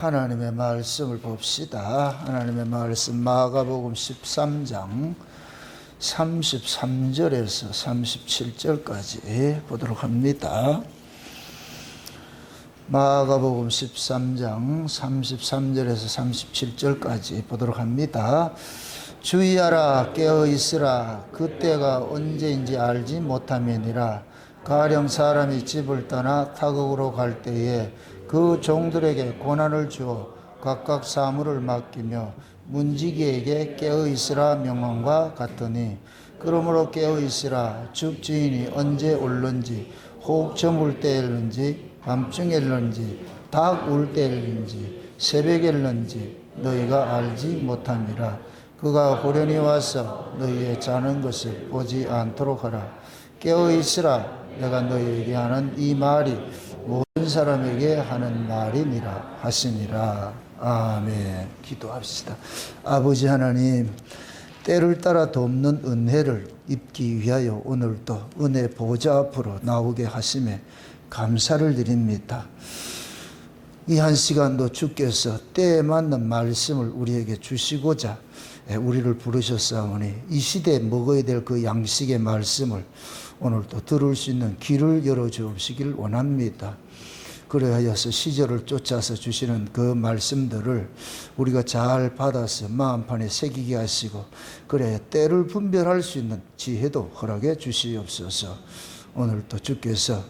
하나님의 말씀을 봅시다. 하나님의 말씀 마가복음 13장 33절에서 37절까지 보도록 합니다. 마가복음 13장 33절에서 37절까지 보도록 합니다. 주의하라, 깨어있으라. 그때가 언제인지 알지 못함이니라. 가령 사람이 집을 떠나 타국으로 갈 때에 그 종들에게 고난을 주어 각각 사물을 맡기며 문지기에게 깨어있으라 명함과 같으니, 그러므로 깨어있으라. 집주인이 언제 올는지, 혹 저물 때일는지, 밤중일는지, 닭 울 때일는지, 새벽일는지 너희가 알지 못함이라. 그가 호련히 와서 너희의 자는 것을 보지 않도록 하라. 깨어있으라. 내가 너희에게 하는 이 말이 모든 사람에게 하는 말이니라 하시니라. 아멘. 기도합시다. 아버지 하나님, 때를 따라 돕는 은혜를 입기 위하여 오늘도 은혜 보좌 앞으로 나오게 하심에 감사를 드립니다. 이 한 시간도 주께서 때에 맞는 말씀을 우리에게 주시고자 우리를 부르셨사오니, 이 시대에 먹어야 될 그 양식의 말씀을 오늘도 들을 수 있는 길을 열어주시길 원합니다. 그래야서 시절을 쫓아서 주시는 그 말씀들을 우리가 잘 받아서 마음판에 새기게 하시고, 그래야 때를 분별할 수 있는 지혜도 허락해 주시옵소서. 오늘도 주께서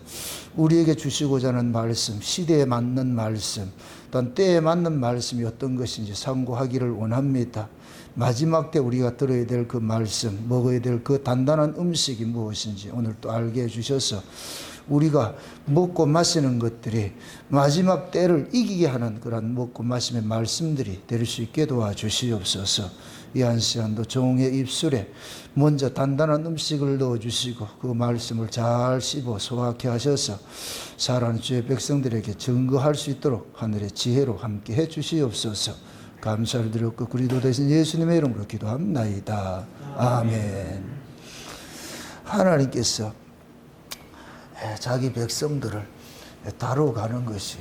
우리에게 주시고자 하는 말씀, 시대에 맞는 말씀, 또한 때에 맞는 말씀이 어떤 것인지 상고하기를 원합니다. 마지막 때 우리가 들어야 될 그 말씀, 먹어야 될 그 단단한 음식이 무엇인지 오늘 또 알게 해주셔서 우리가 먹고 마시는 것들이 마지막 때를 이기게 하는 그런 먹고 마심의 말씀들이 될 수 있게 도와주시옵소서. 이 한 시간도 종의 입술에 먼저 단단한 음식을 넣어주시고 그 말씀을 잘 씹어 소화케 하셔서 살아가는 주의 백성들에게 증거할 수 있도록 하늘의 지혜로 함께 해주시옵소서. 감사를 드렸고 그리스도 되신 예수님의 이름으로 기도합나이다. 아멘. 하나님께서 자기 백성들을 다뤄가는 것이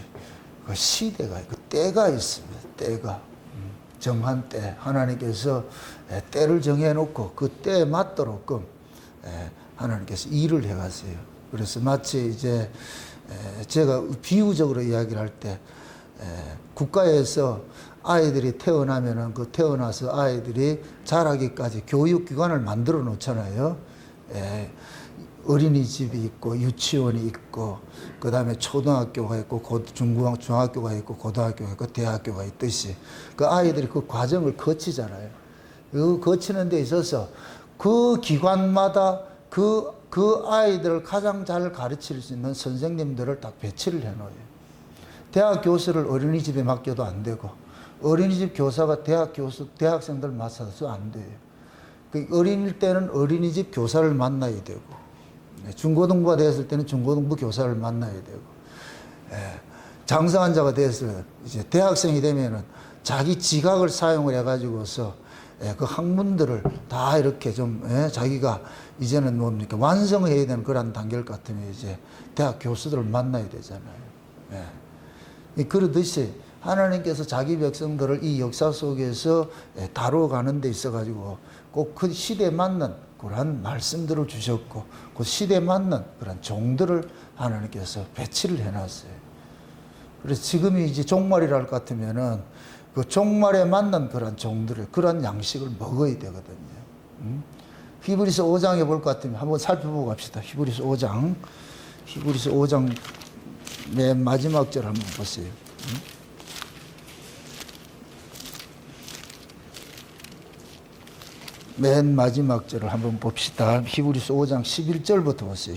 그 시대가, 그 때가 있습니다. 때가 정한 때, 하나님께서 때를 정해놓고 그 때에 맞도록끔 하나님께서 일을 해가세요. 그래서 마치 이제 제가 비유적으로 이야기를 할 때, 국가에서 아이들이 태어나면은 그 태어나서 아이들이 자라기까지 교육기관을 만들어 놓잖아요. 어린이집이 있고 유치원이 있고 그 다음에 초등학교가 있고 중학교가 있고 고등학교가 있고 대학교가 있듯이 그 아이들이 그 과정을 거치잖아요. 그 거치는 데 있어서 그 기관마다 그 아이들을 가장 잘 가르칠 수 있는 선생님들을 딱 배치를 해놓아요. 대학 교수를 어린이집에 맡겨도 안 되고, 어린이집 교사가 대학생들 맡아서 안 돼요. 그 어린일 때는 어린이집 교사를 만나야 되고, 중고등부가 되었을 때는 중고등부 교사를 만나야 되고, 장성환자가 되었을 때 이제 대학생이 되면은 자기 지각을 사용을 해가지고서 그 학문들을 다 이렇게 좀 자기가 이제는 뭡니까 완성해야 되는 그런 단계를 같으면 이제 대학 교수들을 만나야 되잖아요. 그러듯이 하나님께서 자기 백성들을 이 역사 속에서 다뤄가는 데 있어가지고 꼭 그 시대에 맞는 그런 말씀들을 주셨고, 그 시대에 맞는 그런 종들을 하나님께서 배치를 해놨어요. 그래서 지금이 이제 종말이랄 것 같으면은 그 종말에 맞는 그런 종들을, 그런 양식을 먹어야 되거든요. 히브리서 5장에 볼 것 같으면 한번 살펴보고 갑시다. 히브리서 5장. 히브리서 5장 맨 마지막 절 한번 보세요. 맨 마지막 절을 한번 봅시다. 히브리서 5장 11절부터 보세요.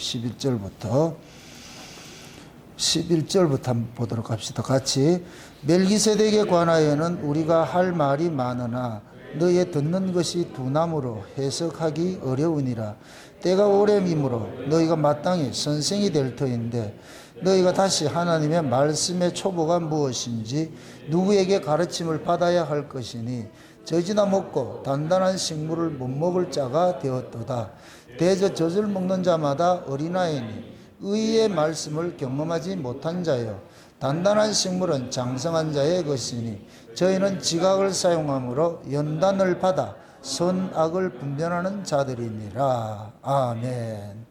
11절부터 한번 보도록 합시다. 같이. 멜기세덱에 관하여는 우리가 할 말이 많으나 너의 듣는 것이 두나무로 해석하기 어려우니라. 때가 오래미므로 너희가 마땅히 선생이 될 터인데, 너희가 다시 하나님의 말씀의 초보가 무엇인지 누구에게 가르침을 받아야 할 것이니, 젖이나 먹고 단단한 식물을 못 먹을 자가 되었도다. 대저 젖을 먹는 자마다 어린아이니 의의 말씀을 경험하지 못한 자여, 단단한 식물은 장성한 자의 것이니 저희는 지각을 사용함으로 연단을 받아 선악을 분별하는 자들이니라. 아멘.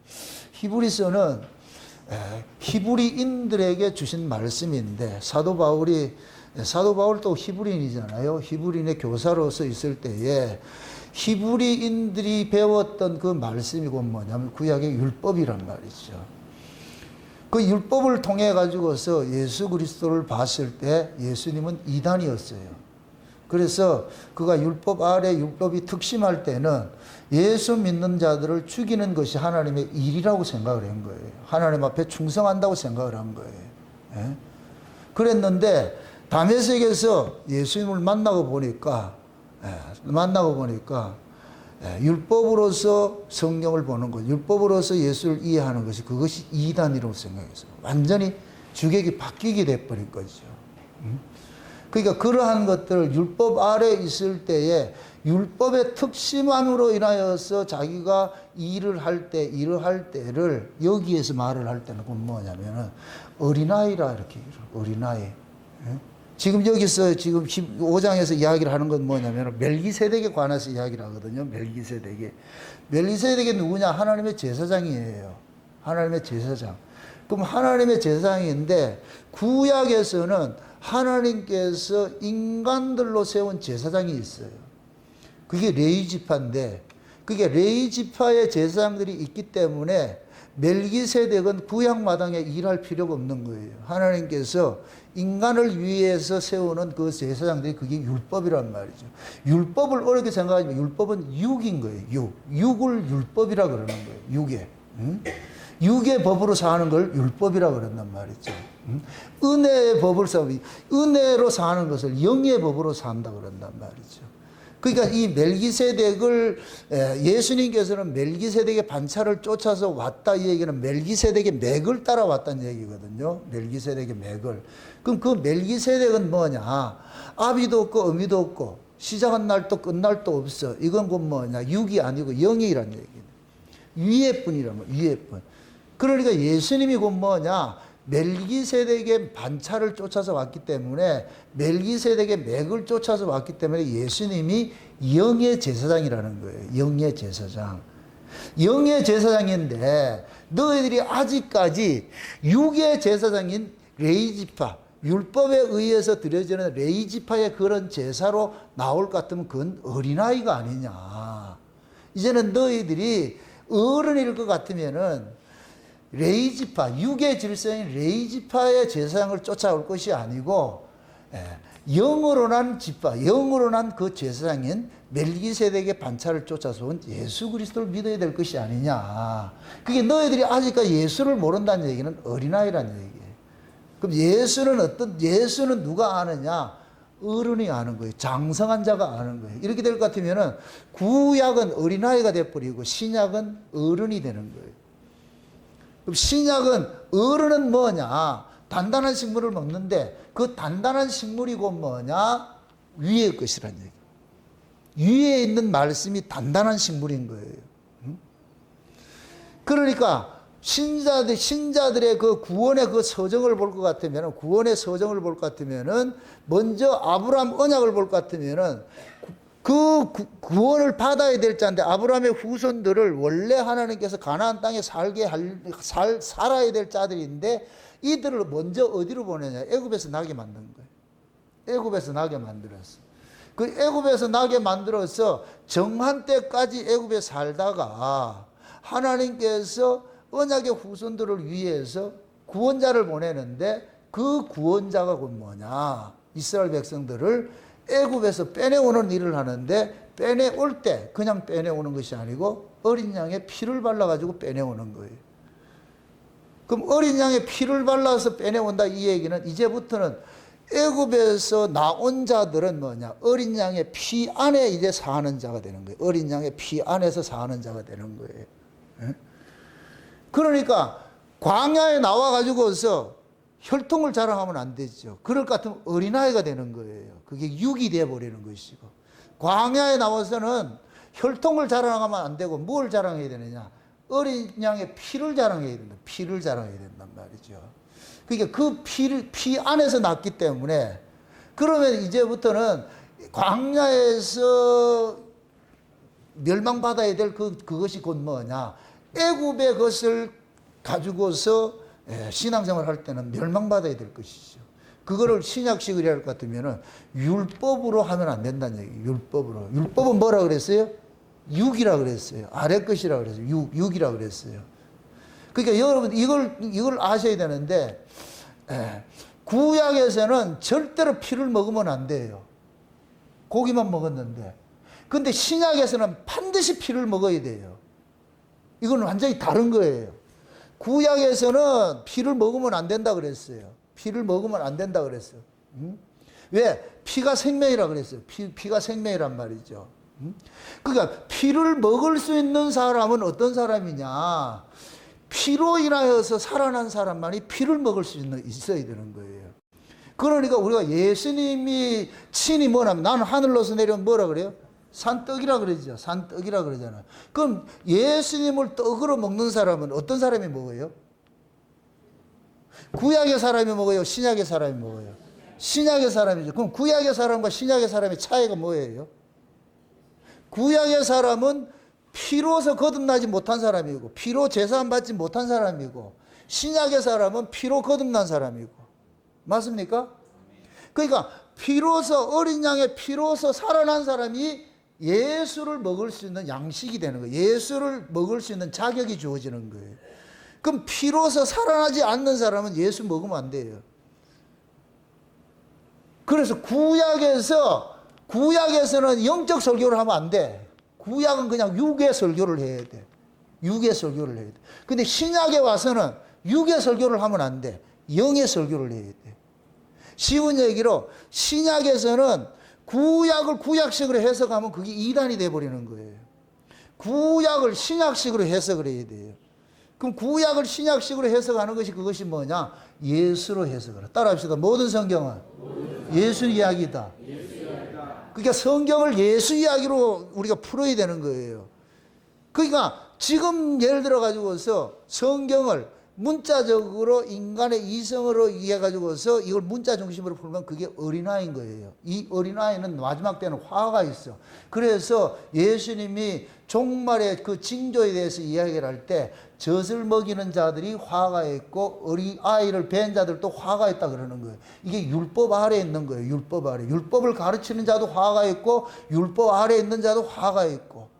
히브리서는 히브리인들에게 주신 말씀인데 사도 바울도 히브리인이잖아요. 히브리인의 교사로서 있을 때에 히브리인들이 배웠던 그 말씀이 곧 뭐냐면 구약의 율법이란 말이죠. 그 율법을 통해 가지고서 예수 그리스도를 봤을 때 예수님은 이단이었어요. 그래서 그가 율법 아래 율법이 특심할 때는 예수 믿는 자들을 죽이는 것이 하나님의 일이라고 생각을 한 거예요. 하나님 앞에 충성한다고 생각을 한 거예요. 예? 그랬는데 다메섹에서 예수님을 만나고 보니까 율법으로서 성경을 보는 것, 율법으로서 예수를 이해하는 것이 그것이 이단이라고 생각했어요. 완전히 주객이 바뀌게 돼버린 거죠. 그러니까 그러한 것들을 율법 아래 있을 때에 율법의 특심함으로 인하여서 자기가 일을 할 때를 여기에서 말을 할 때는 뭐냐면은 어린아이라 이렇게 어린아이. 지금 여기서 지금 5장에서 이야기를 하는 건 뭐냐면 멜기세덱에 관해서 이야기를 하거든요. 멜기세덱이 누구냐? 하나님의 제사장이에요. 하나님의 제사장. 그럼 하나님의 제사장인데 구약에서는 하나님께서 인간들로 세운 제사장이 있어요. 그게 레위 지파인데 그게 레위 지파의 제사장들이 있기 때문에 멜기세덱은 구약 마당에 일할 필요가 없는 거예요. 하나님께서 인간을 위해서 세우는 그 제사장들이 그게 율법이란 말이죠. 율법을 어렵게 생각하지만 율법은 육인 거예요. 육을 율법이라 그러는 거예요. 육에. 육의 법으로 사는 걸 율법이라 그런단 말이죠. 은혜의 법을 은혜로 사는 것을 영의 법으로 산다 그런단 말이죠. 그러니까 이 멜기세덱을 예수님께서는 멜기세덱의 반차를 쫓아서 왔다 이 얘기는 멜기세덱의 맥을 따라왔다는 얘기거든요. 멜기세덱의 맥을. 그럼 그 멜기세덱은 뭐냐? 아비도 없고 어미도 없고 시작한 날도 끝날 도 없어. 이건 곧 뭐냐? 육이 아니고 영이란 얘기예요. 위의 분이란 말이에요. 위의 분. 그러니까 예수님이 곧 뭐냐? 멜기세덱의 반차를 쫓아서 왔기 때문에 멜기세덱의 맥을 쫓아서 왔기 때문에 예수님이 영의 제사장이라는 거예요. 영의 제사장. 영의 제사장인데 너희들이 아직까지 육의 제사장인 레위지파, 율법에 의해서 드려지는 레위지파의 그런 제사로 나올 것 같으면 그건 어린아이가 아니냐. 이제는 너희들이 어른일 것 같으면은 레위지파, 육의 질서인 레위지파의 제사장을 쫓아올 것이 아니고 영으로 난 지파, 영으로 난 그 제사장인 멜기세덱의 반차를 쫓아서 온 예수 그리스도를 믿어야 될 것이 아니냐. 그게 너희들이 아직까지 예수를 모른다는 얘기는 어린아이라는 얘기예요. 그럼 예수는 누가 아느냐? 어른이 아는 거예요. 장성한 자가 아는 거예요. 이렇게 될 것 같으면은 구약은 어린아이가 돼버리고 신약은 어른이 되는 거예요. 그럼 신약은 어른은 뭐냐? 단단한 식물을 먹는데 그 단단한 식물이 곧 뭐냐? 위의 것이란 얘기. 위에 있는 말씀이 단단한 식물인 거예요. 그러니까 신자들의 그 구원의 그 서정을 볼 것 같으면 먼저 아브라함 언약을 볼 것 같으면은 그 구원을 받아야 될 자인데 아브라함의 후손들을 원래 하나님께서 가나안 땅에 살아야 될 자들인데 이들을 먼저 어디로 보내냐? 애굽에서 나게 만든 거예요. 애굽에서 나게 만들었어. 그 애굽에서 나게 만들어서 정한 때까지 애굽에 살다가 하나님께서 언약의 후손들을 위해서 구원자를 보내는데 그 구원자가 곧 뭐냐? 이스라엘 백성들을 애굽에서 빼내오는 일을 하는데 빼내올 때 그냥 빼내오는 것이 아니고 어린 양의 피를 발라가지고 빼내오는 거예요. 그럼 어린 양의 피를 발라서 빼내온다 이 얘기는 이제부터는 애굽에서 나온 자들은 뭐냐? 어린 양의 피 안에 이제 사는 자가 되는 거예요. 어린 양의 피 안에서 사는 자가 되는 거예요. 그러니까 광야에 나와가지고서 혈통을 자랑하면 안 되죠. 그럴 것 같으면 어린아이가 되는 거예요. 그게 육이 되어버리는 것이고. 광야에 나와서는 혈통을 자랑하면 안 되고 뭘 자랑해야 되느냐? 어린 양의 피를 자랑해야 된다. 피를 자랑해야 된단 말이죠. 그러니까 그 피 안에서 났기 때문에, 그러면 이제부터는 광야에서 멸망받아야 될 그것이 곧 뭐냐? 애굽의 것을 가지고서 신앙생활 할 때는 멸망받아야 될 것이죠. 그거를 신약식으로 할 것 같으면은 율법으로 하면 안 된다는 얘기예요. 율법으로. 율법은 뭐라 그랬어요? 육이라 그랬어요. 아래 것이라 그랬어요. 육이라 그랬어요. 그러니까 여러분 이걸 아셔야 되는데, 구약에서는 절대로 피를 먹으면 안 돼요. 고기만 먹었는데. 근데 신약에서는 반드시 피를 먹어야 돼요. 이건 완전히 다른 거예요. 구약에서는 피를 먹으면 안 된다 그랬어요. 피를 먹으면 안 된다 그랬어요. 왜? 피가 생명이라 그랬어요. 피가 생명이란 말이죠. 그러니까 피를 먹을 수 있는 사람은 어떤 사람이냐? 피로 인하여서 살아난 사람만이 피를 먹을 수 있어야 되는 거예요. 그러니까 우리가 예수님이 친히 뭐냐면, 나는 하늘로서 내려온 뭐라 그래요? 산떡이라 그러죠. 산떡이라 그러잖아요. 그럼 예수님을 떡으로 먹는 사람은 어떤 사람이 먹어요? 구약의 사람이 먹어요? 신약의 사람이 먹어요? 신약의 사람이죠. 그럼 구약의 사람과 신약의 사람의 차이가 뭐예요? 구약의 사람은 피로서 거듭나지 못한 사람이고, 피로 제사함 받지 못한 사람이고, 신약의 사람은 피로 거듭난 사람이고. 맞습니까? 그러니까 피로서, 어린 양의 피로서 살아난 사람이 예수를 먹을 수 있는 양식이 되는 거예요. 예수를 먹을 수 있는 자격이 주어지는 거예요. 그럼 피로서 살아나지 않는 사람은 예수 먹으면 안 돼요. 그래서 구약에서는 영적 설교를 하면 안 돼. 구약은 그냥 육의 설교를 해야 돼. 육의 설교를 해야 돼. 근데 신약에 와서는 육의 설교를 하면 안 돼. 영의 설교를 해야 돼. 쉬운 얘기로, 신약에서는 구약을 구약식으로 해석하면 그게 이단이 돼버리는 거예요. 구약을 신약식으로 해석을 해야 돼요. 그럼 구약을 신약식으로 해석하는 것이, 그것이 뭐냐? 예수로 해석을. 따라합시다. 모든 성경은 예수 이야기다. 그러니까 성경을 예수 이야기로 우리가 풀어야 되는 거예요. 그러니까 지금 예를 들어 가지고서 성경을 문자적으로 인간의 이성으로 이해해 가지고서 이걸 문자 중심으로 풀면 그게 어린아이인 거예요. 이 어린아이는 마지막 때는 화가 있어. 그래서 예수님이 종말의 그 징조에 대해서 이야기를 할 때, 젖을 먹이는 자들이 화가 있고 어린아이를 뵌 자들도 화가 있다 그러는 거예요. 이게 율법 아래에 있는 거예요. 율법 아래. 율법을 가르치는 자도 화가 있고, 율법 아래에 있는 자도 화가 있고.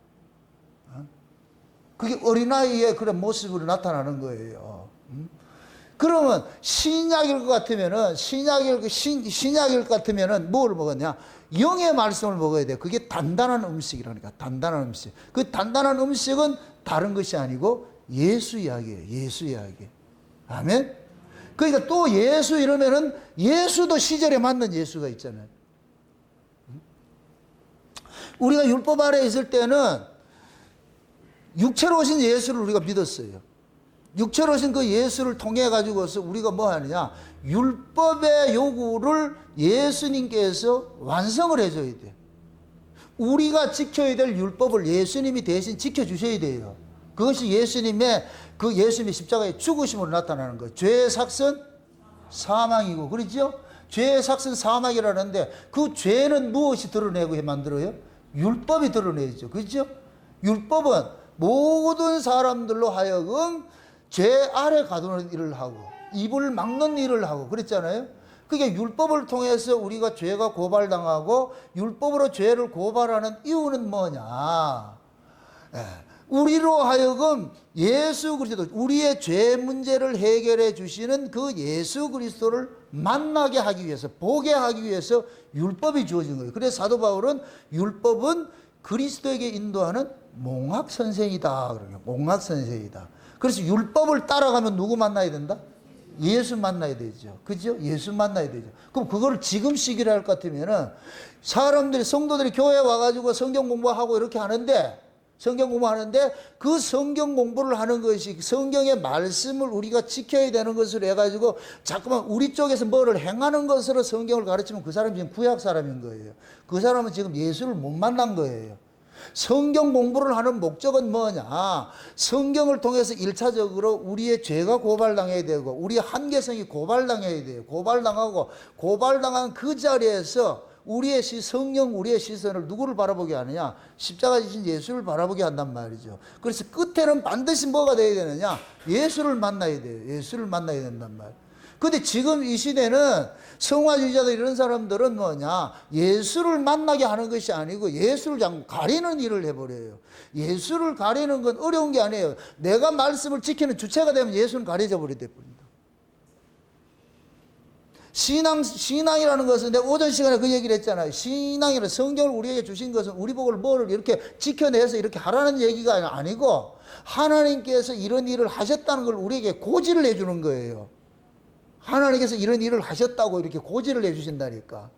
그게 어린아이의 그런 모습으로 나타나는 거예요. 그러면 신약일 것 같으면은, 신약일 것 같으면은 뭘 먹었냐? 영의 말씀을 먹어야 돼요. 그게 단단한 음식이라니까. 단단한 음식. 그 단단한 음식은 다른 것이 아니고 예수 이야기예요. 예수 이야기. 아멘? 그러니까 또 예수 이러면은 예수도 시절에 맞는 예수가 있잖아요. 우리가 율법 아래에 있을 때는 육체로 오신 예수를 우리가 믿었어요. 육체로 오신 그 예수를 통해 가지고서 우리가 뭐 하느냐? 율법의 요구를 예수님께서 완성을 해줘야 돼. 우리가 지켜야 될 율법을 예수님이 대신 지켜주셔야 돼요. 그것이 예수님의 십자가의 죽으심으로 나타나는 거예요. 죄의 삭은 사망이고, 그렇죠? 죄의 삭은 사망이라는데, 그 죄는 무엇이 드러내고 만들어요? 율법이 드러내죠. 그렇죠? 율법은 모든 사람들로 하여금 죄 아래 가두는 일을 하고, 입을 막는 일을 하고, 그랬잖아요. 그게 율법을 통해서 우리가 죄가 고발당하고, 율법으로 죄를 고발하는 이유는 뭐냐? 우리로 하여금 예수 그리스도, 우리의 죄 문제를 해결해 주시는 그 예수 그리스도를 만나게 하기 위해서, 보게 하기 위해서 율법이 주어진 거예요. 그래서 사도 바울은 율법은 그리스도에게 인도하는 몽학 선생이다. 몽학 선생이다. 그래서 율법을 따라가면 누구 만나야 된다? 예수 만나야 되죠. 그죠? 예수 만나야 되죠. 그럼 그걸 지금 시기로 할 것 같으면은, 사람들이, 성도들이 교회에 와가지고 성경 공부하고 이렇게 하는데, 그 성경 공부를 하는 것이 성경의 말씀을 우리가 지켜야 되는 것으로 해가지고 자꾸만 우리 쪽에서 뭐를 행하는 것으로 성경을 가르치면 그 사람이 지금 구약 사람인 거예요. 그 사람은 지금 예수를 못 만난 거예요. 성경 공부를 하는 목적은 뭐냐? 성경을 통해서 1차적으로 우리의 죄가 고발당해야 되고 우리의 한계성이 고발당해야 돼요. 고발당하고 고발당한 그 자리에서 우리의 성령, 우리의 시선을 누구를 바라보게 하느냐? 십자가 지신 예수를 바라보게 한단 말이죠. 그래서 끝에는 반드시 뭐가 되어야 되느냐? 예수를 만나야 돼요. 예수를 만나야 된단 말이에요. 근데 지금 이 시대는 성화주의자들 이런 사람들은 뭐냐? 예수를 만나게 하는 것이 아니고 예수를 자꾸 가리는 일을 해버려요. 예수를 가리는 건 어려운 게 아니에요. 내가 말씀을 지키는 주체가 되면 예수는 가려져 버리게 됩니다. 신앙이라는 것은 내가 오전 시간에 그 얘기를 했잖아요. 신앙이라는 성경을 우리에게 주신 것은 우리 보고 뭐를 이렇게 지켜내서 이렇게 하라는 얘기가 아니고 하나님께서 이런 일을 하셨다는 걸 우리에게 고지를 해주는 거예요. 하나님께서 이런 일을 하셨다고 이렇게 고지를 해주신다니까.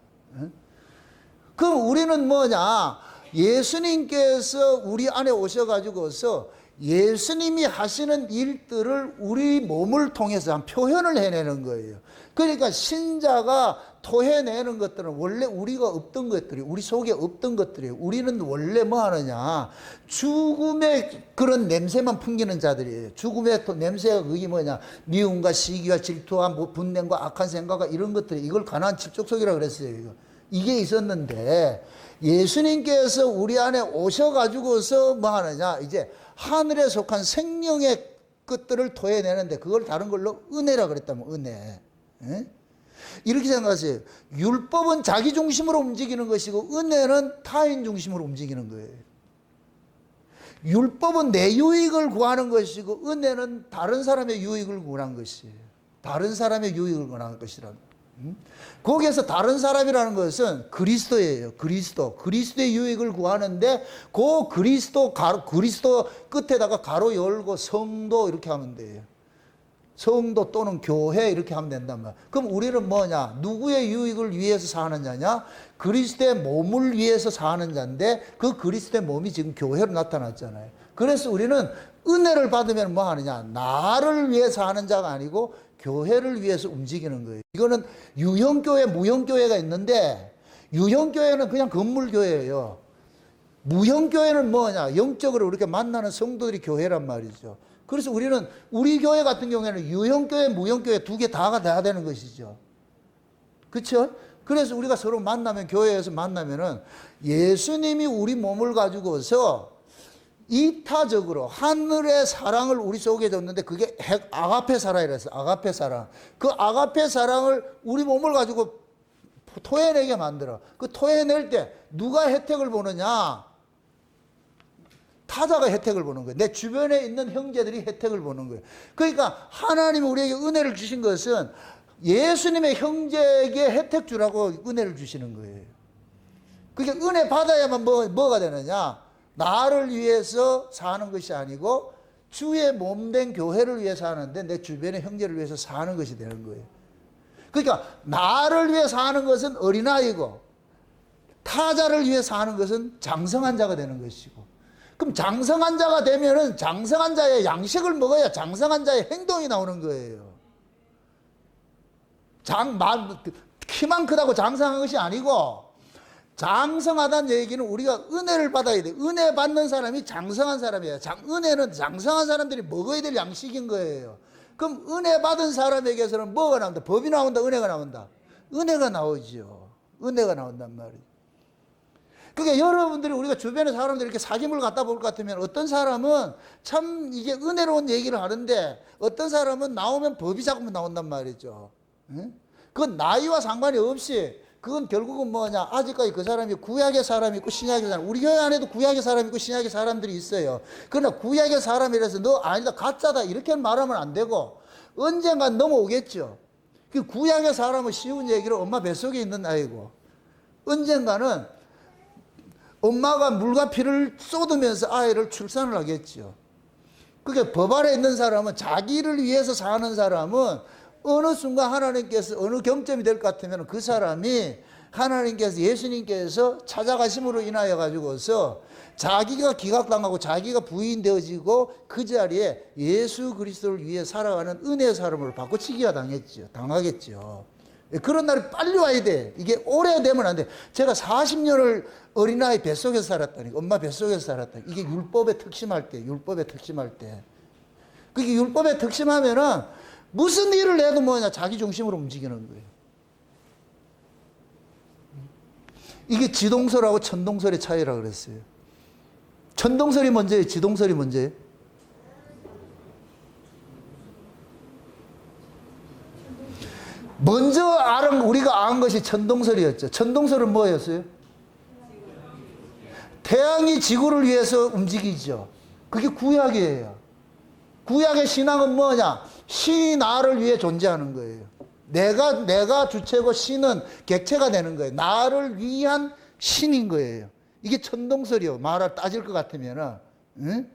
그럼 우리는 뭐냐? 예수님께서 우리 안에 오셔가지고서 예수님이 하시는 일들을 우리 몸을 통해서 표현을 해내는 거예요. 그러니까 신자가 토해내는 것들은 원래 우리가 없던 것들이, 우리 속에 없던 것들이에요. 우리는 원래 뭐 하느냐? 죽음의 그런 냄새만 풍기는 자들이에요. 죽음의 냄새가 그게 뭐냐? 미움과 시기와 질투와 분냄과 악한 생각과 이런 것들이, 이걸 가나안 칠족속이라고 그랬어요. 이게 있었는데 예수님께서 우리 안에 오셔가지고서 뭐 하느냐? 이제 하늘에 속한 생명의 것들을 토해내는데 그걸 다른 걸로 은혜라 그랬다면 은혜. 예? 이렇게 생각하세요. 율법은 자기 중심으로 움직이는 것이고 은혜는 타인 중심으로 움직이는 거예요. 율법은 내 유익을 구하는 것이고 은혜는 다른 사람의 유익을 구하는 것이에요. 다른 사람의 유익을 구하는 것이라는 거예요. 거기에서 다른 사람이라는 것은 그리스도예요. 그리스도의 유익을 구하는데 그 그리스도 끝에다가 가로 열고 성도 이렇게 하면 돼요. 성도 또는 교회 이렇게 하면 된단 말이야. 그럼 우리는 뭐냐? 누구의 유익을 위해서 사는 자냐? 그리스도의 몸을 위해서 사는 자인데 그 그리스도의 몸이 지금 교회로 나타났잖아요. 그래서 우리는 은혜를 받으면 뭐 하느냐? 나를 위해서 하는 자가 아니고 교회를 위해서 움직이는 거예요. 이거는 유형교회, 무형교회가 있는데 유형교회는 그냥 건물교회예요. 무형교회는 뭐냐? 영적으로 이렇게 만나는 성도들이 교회란 말이죠. 그래서 우리는 우리 교회 같은 경우에는 유형교회, 무형교회 두 개 다가 돼야 되는 것이죠. 그렇죠? 그래서 우리가 서로 만나면, 교회에서 만나면은 예수님이 우리 몸을 가지고서 이타적으로 하늘의 사랑을 우리 속에 줬는데 그게 아가페 사랑이라 했어요. 아가페 사랑. 그 아가페 사랑을 우리 몸을 가지고 토해내게 만들어. 그 토해낼 때 누가 혜택을 보느냐? 타자가 혜택을 보는 거예요. 내 주변에 있는 형제들이 혜택을 보는 거예요. 그러니까 하나님이 우리에게 은혜를 주신 것은 예수님의 형제에게 혜택 주라고 은혜를 주시는 거예요. 그게 은혜 받아야만 뭐가 되느냐? 나를 위해서 사는 것이 아니고 주의 몸된 교회를 위해서 사는데 내 주변의 형제를 위해서 사는 것이 되는 거예요. 그러니까 나를 위해 사는 것은 어린아이고 타자를 위해 사는 것은 장성한 자가 되는 것이고, 그럼 장성한 자가 되면은 장성한 자의 양식을 먹어야 장성한 자의 행동이 나오는 거예요. 키만 크다고 장성한 것이 아니고 장성하다는 얘기는 우리가 은혜를 받아야 돼. 은혜 받는 사람이 장성한 사람이에요. 은혜는 장성한 사람들이 먹어야 될 양식인 거예요. 그럼 은혜 받은 사람에게서는 뭐가 나온다? 법이 나온다? 은혜가 나온다? 은혜가 나오죠. 은혜가 나온단 말이에요. 그러니까 여러분들이, 우리가 주변에 사람들이 이렇게 사귐을 갖다 볼 것 같으면 어떤 사람은 참 이게 은혜로운 얘기를 하는데 어떤 사람은 나오면 법이 자꾸만 나온단 말이죠. 그건 나이와 상관이 없이 그건 결국은 뭐냐? 아직까지 그 사람이 구약의 사람이 있고 신약의 사람, 우리 교회 안에도 구약의 사람이 있고 신약의 사람들이 있어요. 그러나 구약의 사람이라서 너 아니다, 가짜다 이렇게 말하면 안 되고 언젠간 넘어오겠죠. 그 구약의 사람은 쉬운 얘기로 엄마 뱃속에 있는 아이고 언젠가는 엄마가 물과 피를 쏟으면서 아이를 출산을 하겠죠. 그게 법 아래 있는 사람은, 자기를 위해서 사는 사람은 어느 순간 하나님께서 어느 경점이 될 것 같으면 그 사람이 하나님께서, 예수님께서 찾아가심으로 인하여 가지고서 자기가 기각당하고 자기가 부인되어지고 그 자리에 예수 그리스도를 위해 살아가는 은혜의 사람으로 바꿔치기가 당하겠죠. 그런 날이 빨리 와야 돼. 이게 오래되면 안 돼. 제가 40년을 어린아이 뱃속에서 살았다니, 엄마 뱃속에서 살았다니. 이게 율법에 특심할 때, 율법에 특심할 때. 그게 율법에 특심하면은 무슨 일을 해도 뭐냐, 자기 중심으로 움직이는 거예요. 이게 지동설하고 천동설의 차이라 그랬어요. 천동설이 먼저예요, 지동설이 먼저예요? 먼저 우리가 안 것이 천동설이었죠. 천동설은 뭐였어요? 태양이 지구를 위해서 움직이죠. 그게 구약이에요. 구약의 신앙은 뭐냐? 신이 나를 위해 존재하는 거예요. 내가 주체고 신은 객체가 되는 거예요. 나를 위한 신인 거예요. 이게 천동설이요. 말을 따질 것 같으면은, 응?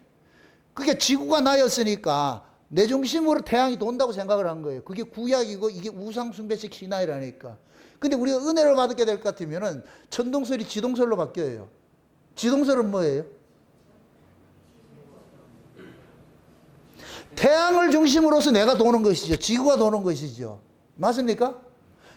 그게 지구가 나였으니까 내 중심으로 태양이 돈다고 생각을 한 거예요. 그게 구약이고 이게 우상숭배식 신앙이라니까. 근데 우리가 은혜를 받게 될 것 같으면은 천동설이 지동설로 바뀌어요. 지동설은 뭐예요? 태양을 중심으로서 내가 도는 것이죠. 지구가 도는 것이죠. 맞습니까?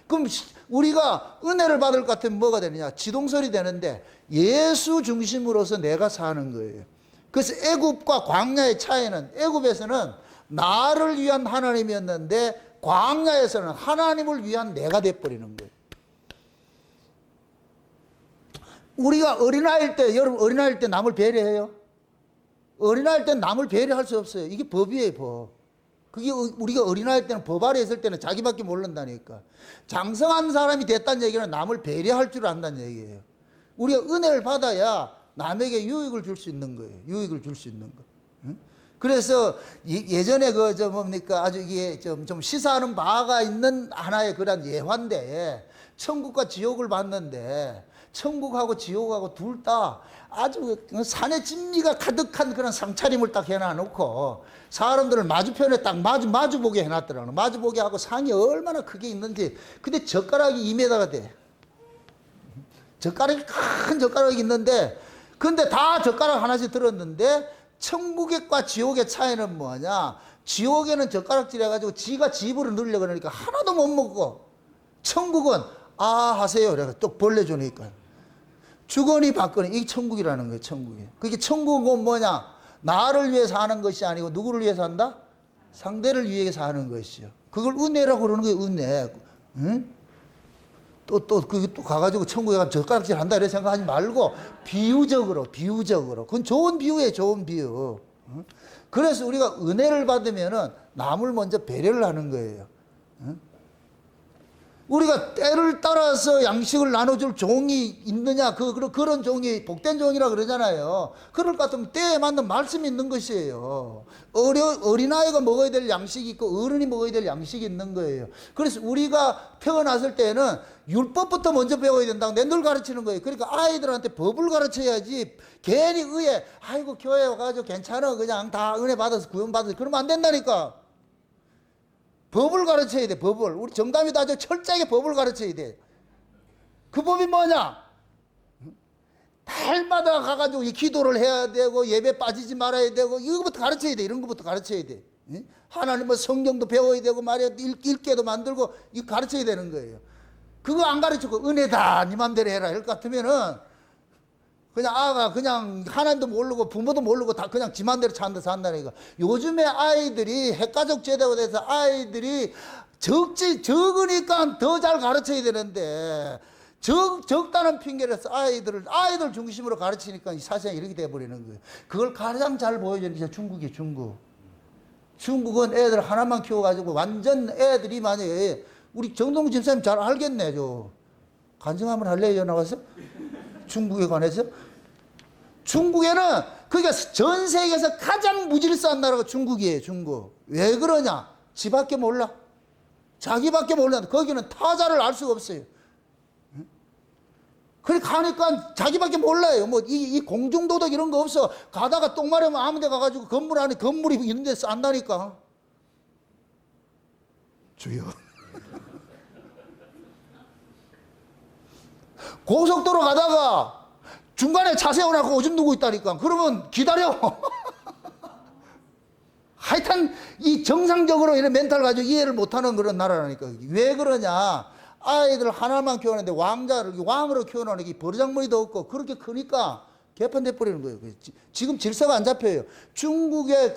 그럼 우리가 은혜를 받을 것 같으면 뭐가 되느냐? 지동설이 되는데 예수 중심으로서 내가 사는 거예요. 그래서 애굽과 광야의 차이는, 애굽에서는 나를 위한 하나님이었는데 광야에서는 하나님을 위한 내가 돼버리는 거예요. 우리가 어린아이일 때, 여러분 어린아이일 때 남을 배려해요? 어린아이일 때 남을 배려할 수 없어요. 이게 법이에요, 법. 그게 우리가 어린아이일 때는 법 아래 있을 때는 자기밖에 모른다니까. 장성한 사람이 됐다는 얘기는 남을 배려할 줄 안다는 얘기예요. 우리가 은혜를 받아야 남에게 유익을 줄 수 있는 거예요. 유익을 줄 수 있는 거. 응? 그래서 예전에 뭡니까? 아주 이게 좀 시사하는 바가 있는 하나의 그런 예화인데, 천국과 지옥을 봤는데, 천국하고 지옥하고 둘 다 아주 산의 진미가 가득한 그런 상차림을 딱 해놔놓고 사람들을 마주편에 딱 마주보게 해놨더라고요. 마주보게 하고 상이 얼마나 크게 있는지. 근데 젓가락이 2m가 돼. 젓가락이 큰 젓가락이 있는데, 근데 다 젓가락 하나씩 들었는데 천국과 지옥의 차이는 뭐냐? 지옥에는 젓가락질 해가지고 지가 집으로 넣으려고 그러니까 하나도 못 먹고, 천국은 하세요. 그래서 또 벌려주니까. 주거니 받거니, 이게 천국이라는 거예요, 천국이. 그게 천국은 뭐냐? 나를 위해서 하는 것이 아니고 누구를 위해서 한다? 상대를 위해서 하는 것이요. 그걸 은혜라고 그러는 거예요, 은혜. 응? 또 가가지고 천국에 가면 젓가락질 한다 이렇게 생각하지 말고 비유적으로. 그건 좋은 비유예요, 좋은 비유. 응? 그래서 우리가 은혜를 받으면은 남을 먼저 배려를 하는 거예요. 응? 우리가 때를 따라서 양식을 나눠줄 종이 있느냐, 그런 종이 복된 종이라 그러잖아요. 그럴 것 같으면 때에 맞는 말씀이 있는 것이에요. 어린아이가 먹어야 될 양식이 있고 어른이 먹어야 될 양식이 있는 거예요. 그래서 우리가 태어났을 때는 율법부터 먼저 배워야 된다고 늘 가르치는 거예요. 그러니까 아이들한테 법을 가르쳐야지, 괜히 의에 아이고 교회 와가지고 괜찮아 그냥 다 은혜 받아서 구원받아서 그러면 안 된다니까. 법을 가르쳐야 돼, 법을. 우리 정담이도 아주 철저하게 법을 가르쳐야 돼. 그 법이 뭐냐? 달마다 가가지고 기도를 해야 되고, 예배 빠지지 말아야 되고, 이거부터 가르쳐야 돼. 이런 것부터 가르쳐야 돼. 하나님은 성경도 배워야 되고, 말이야, 읽게도 만들고, 이거 가르쳐야 되는 거예요. 그거 안 가르치고, 은혜다, 네 맘대로 해라. 이럴 것 같으면은, 그냥 아가 그냥 하나님도 모르고 부모도 모르고 다 그냥 지 맘대로 산다니까. 요즘에 아이들이 핵가족 제도가 돼서 아이들이 적으니까 더 잘 가르쳐야 되는데, 적다는 핑계를 해서 아이들 중심으로 가르치니까 이 사실은 이렇게 돼버리는 거예요. 그걸 가장 잘 보여주는 게 중국이에요, 중국. 중국은 애들 하나만 키워가지고 완전 애들이 만약에, 우리 정동 집사님 잘 알겠네, 간증 한번 할래요, 나가서? 중국에 관해서? 중국에는 그게 전 세계에서 가장 무질서한 나라가 중국이에요, 중국. 왜 그러냐? 지밖에 몰라. 자기밖에 몰라. 거기는 타자를 알 수가 없어요. 그래 가니까 자기밖에 몰라요. 이 공중도덕 이런 거 없어. 가다가 똥 마려면 아무 데 가가지고 건물 안에 건물이 있는 데 싼다니까. 주여. 고속도로 가다가 중간에 차 세워놓고 오줌 누고 있다니까. 그러면 기다려. 하여튼 이 정상적으로 이런 멘탈 가지고 이해를 못하는 그런 나라라니까. 왜 그러냐? 아이들 하나만 키우는데 왕으로 키워놓는 게 버르장머리도 없고 그렇게 크니까 개판돼 버리는 거예요. 지금 질서가 안 잡혀요. 중국의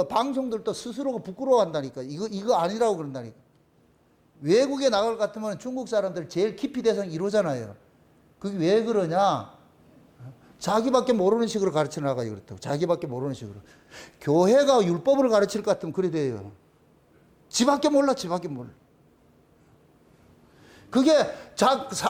방송들도 스스로가 부끄러워한다니까. 이거 아니라고 그런다니까. 외국에 나갈 것 같으면 중국 사람들 제일 깊이 대상 1호잖아요. 그게 왜 그러냐? 자기밖에 모르는 식으로 가르쳐 나가요. 그렇다고. 자기밖에 모르는 식으로. 교회가 율법을 가르칠 것 같으면 그래 돼요. 지밖에 몰라. 그게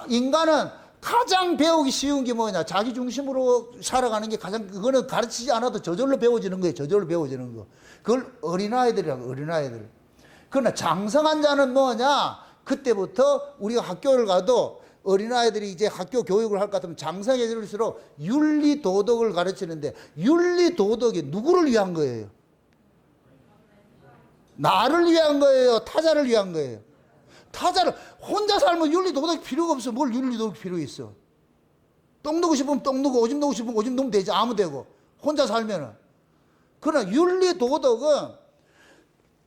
인간은 가장 배우기 쉬운 게 뭐냐? 자기 중심으로 살아가는 게 그거는 가르치지 않아도 저절로 배워지는 거예요. 저절로 배워지는 거. 그걸 어린아이들이라고, 어린아이들. 그러나 장성한 자는 뭐냐? 그때부터 우리가 학교를 가도 어린아이들이 이제 학교 교육을 할 것 같으면 장성해질수록 윤리 도덕을 가르치는데 윤리 도덕이 누구를 위한 거예요? 나를 위한 거예요? 타자를 위한 거예요? 타자를 혼자 살면 윤리 도덕이 필요가 없어. 뭘 윤리 도덕이 필요 있어? 똥 누고 싶으면 똥 누고 오줌 누고 싶으면 오줌 누면 되지. 아무 되고 혼자 살면은. 그러나 윤리 도덕은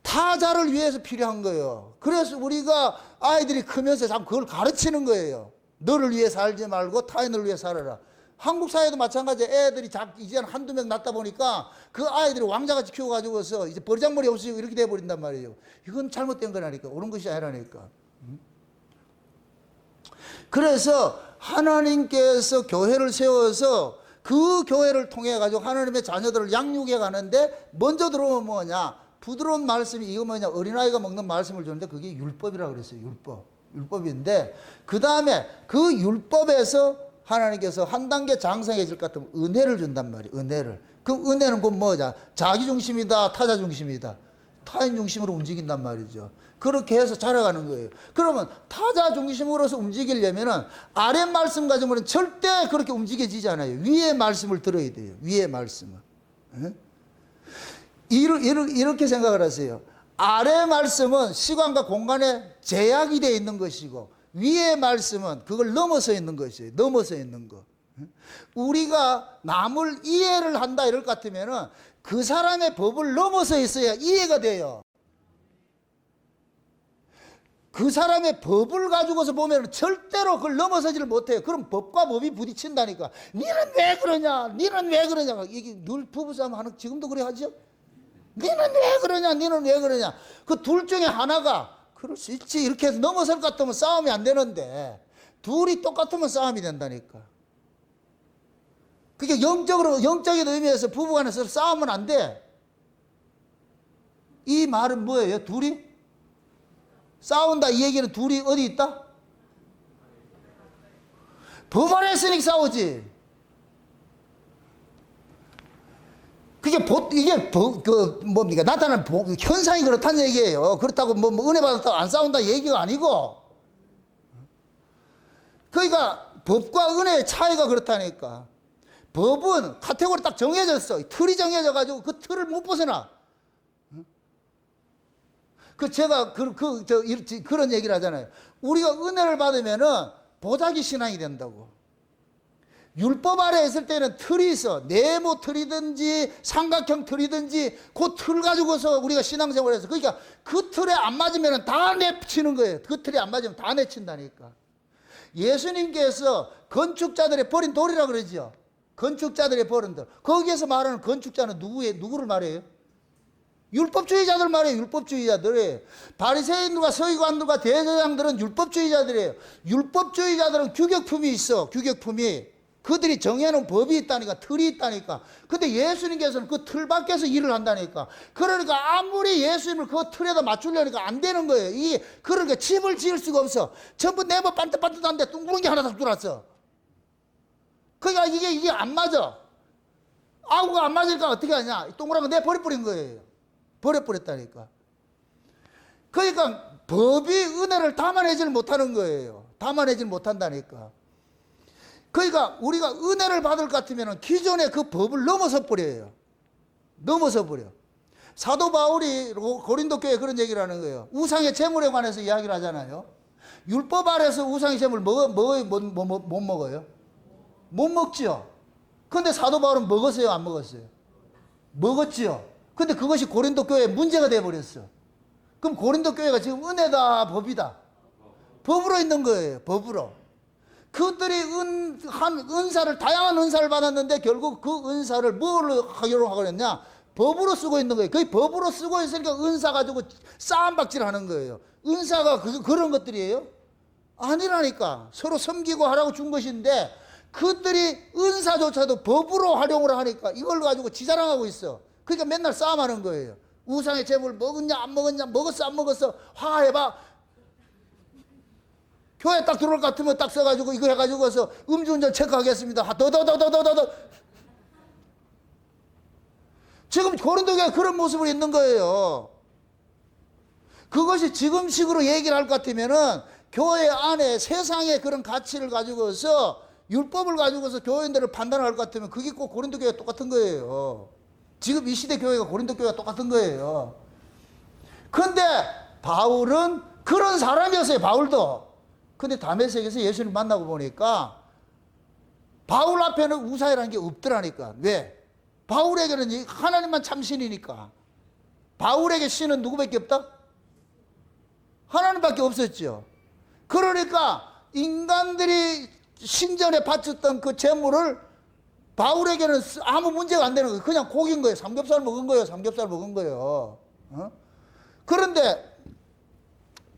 타자를 위해서 필요한 거예요. 그래서 우리가 아이들이 크면서 자꾸 그걸 가르치는 거예요. 너를 위해 살지 말고 타인을 위해 살아라. 한국 사회도 마찬가지예요. 애들이 이제 한두 명 낳다 보니까 그 아이들이 왕자같이 키워가지고서 이제 버르장머리 없이 이렇게 돼버린단 말이에요. 이건 잘못된 거라니까. 옳은 것이 아니라니까. 그래서 하나님께서 교회를 세워서 그 교회를 통해 가지고 하나님의 자녀들을 양육해 가는데 먼저 들어오면 뭐냐? 부드러운 말씀이 이거 뭐냐? 어린아이가 먹는 말씀을 주는데 그게 율법이라고 그랬어요. 율법인데 그 다음에 그 율법에서 하나님께서 한 단계 장성해질 것 같으면 은혜를 준단 말이에요. 은혜를. 그 은혜는 그 뭐냐? 자기 중심이다, 타자 중심이다. 타인 중심으로 움직인단 말이죠. 그렇게 해서 자라가는 거예요. 그러면 타자 중심으로서 움직이려면은 아래 말씀 가지고는 절대 그렇게 움직여지지 않아요. 위의 말씀을 들어야 돼요. 위의 말씀을. 이렇게 생각을 하세요. 아래 말씀은 시간과 공간에 제약이 되어 있는 것이고 위의 말씀은 그걸 넘어서 있는 것이에요. 넘어서 있는 거. 우리가 남을 이해를 한다 이럴 것 같으면은 그 사람의 법을 넘어서 있어야 이해가 돼요. 그 사람의 법을 가지고서 보면 절대로 그걸 넘어서지를 못해요. 그럼 법과 법이 부딪힌다니까. 니는 왜 그러냐? 니는 왜 그러냐? 이게 늘 부부싸움 하는, 지금도 그래 하죠? 니는 왜 그러냐? 니는 왜 그러냐? 그 둘 중에 하나가 그럴 수 있지. 이렇게 해서 넘어설 것 같으면 싸움이 안 되는데 둘이 똑같으면 싸움이 된다니까. 그게 영적인 의미에서 부부간에서 싸우면 안 돼. 이 말은 뭐예요? 둘이 싸운다 이 얘기는 둘이 어디 있다? 법 안에 있으니까 싸우지. 이게 뭡니까? 나타나는 현상이 그렇다는 얘기예요. 그렇다고 뭐 은혜 받았다고 안 싸운다 얘기가 아니고. 그러니까 법과 은혜의 차이가 그렇다니까. 법은 카테고리 딱 정해졌어. 틀이 정해져가지고 그 틀을 못 벗어나. 제가 그런 얘기를 하잖아요. 우리가 은혜를 받으면은 보자기 신앙이 된다고. 율법 아래 있을 때는 틀이 있어. 네모 틀이든지 삼각형 틀이든지 그 틀 가지고서 우리가 신앙생활을 해서. 그러니까 그 틀에 안 맞으면 다 내치는 거예요. 그 틀에 안 맞으면 다 내친다니까. 예수님께서 건축자들의 버린 돌이라 그러죠. 건축자들의 버린 돌. 거기에서 말하는 건축자는 누구를 말해요? 율법주의자들 말이에요. 율법주의자들. 바리새인들과 서기관들과 대제사장들은 율법주의자들이에요. 율법주의자들은 규격품이 있어. 규격품이. 그들이 정해놓은 법이 있다니까. 틀이 있다니까. 근데 예수님께서는 그 틀 밖에서 일을 한다니까. 그러니까 아무리 예수님을 그 틀에다 맞추려니까 안 되는 거예요. 그러니까 집을 지을 수가 없어. 전부 네모 반듯반듯한데 둥그런 게 하나 딱 들어왔어. 그러니까 이게 안 맞아. 아우가 안 맞으니까 어떻게 하냐. 동그란 거 내버려버린 거예요. 버려버렸다니까. 그러니까 법이 은혜를 담아내질 못하는 거예요. 담아내질 못한다니까. 그러니까 우리가 은혜를 받을 것 같으면 기존의 그 법을 넘어서 버려요. 넘어서 버려. 사도 바울이 고린도 교회에 그런 얘기를 하는 거예요. 우상의 제물에 관해서 이야기를 하잖아요. 율법 아래서 우상의 제물 못 먹어요? 못 먹죠. 근데 사도 바울은 먹었어요? 안 먹었어요? 먹었죠. 근데 그것이 고린도 교회에 문제가 돼버렸어. 그럼 고린도 교회가 지금 은혜다 법이다? 법으로 있는 거예요. 법으로. 그들이 은사를, 다양한 은사를 받았는데 결국 그 은사를 뭘로 하기로 하고 있냐? 법으로 쓰고 있는 거예요. 그 법으로 쓰고 있으니까 은사 가지고 싸움박질 하는 거예요. 은사가 그런 것들이에요? 아니라니까. 서로 섬기고 하라고 준 것인데 그들이 은사조차도 법으로 활용을 하니까 이걸 가지고 지자랑하고 있어. 그러니까 맨날 싸움하는 거예요. 우상의 제물 먹었냐 안 먹었냐, 먹었어 안 먹었어, 화해봐. 교회 딱 들어올 것 같으면 딱 써가지고 이거 해가지고서 음주운전 체크하겠습니다. 더더더더더더. 지금 고린도교회 그런 모습으로 있는 거예요. 그것이 지금식으로 얘기를 할 것 같으면은 교회 안에 세상의 그런 가치를 가지고서 율법을 가지고서 교인들을 판단할 것 같으면 그게 꼭 고린도교회가 똑같은 거예요. 지금 이 시대 교회가 고린도교회가 똑같은 거예요. 그런데 바울은 그런 사람이었어요. 바울도. 근데 다메섹에서 예수를 만나고 보니까 바울 앞에는 우사이라는 게 없더라니까. 왜? 바울에게는 하나님만 참신이니까. 바울에게 신은 누구밖에 없다? 하나님밖에 없었죠. 그러니까 인간들이 신전에 바쳤던 그 제물을 바울에게는 아무 문제가 안 되는 거예요. 그냥 고기인 거예요. 삼겹살 먹은 거예요. 삼겹살 먹은 거예요. 그런데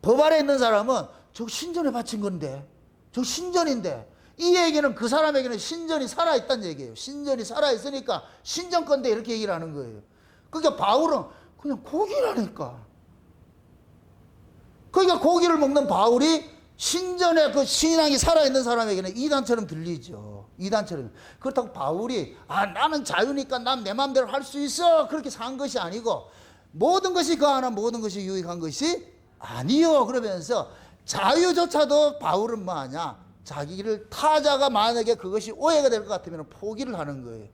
법 아래 있는 사람은 저 신전에 바친 건데, 저 신전인데, 이 얘기는 그 사람에게는 신전이 살아있다는 얘기예요. 신전이 살아있으니까 신전 건데 이렇게 얘기를 하는 거예요. 그러니까 바울은 그냥 고기라니까. 그러니까 고기를 먹는 바울이 신전에 그 신앙이 살아있는 사람에게는 이단처럼 들리죠. 이단처럼. 그렇다고 바울이 나는 자유니까 난 내 마음대로 할 수 있어 그렇게 산 것이 아니고, 모든 것이 그 하나 모든 것이 유익한 것이 아니요 그러면서 자유조차도 바울은 뭐하냐, 자기를 타자가 만약에 그것이 오해가 될 것 같으면 포기를 하는 거예요.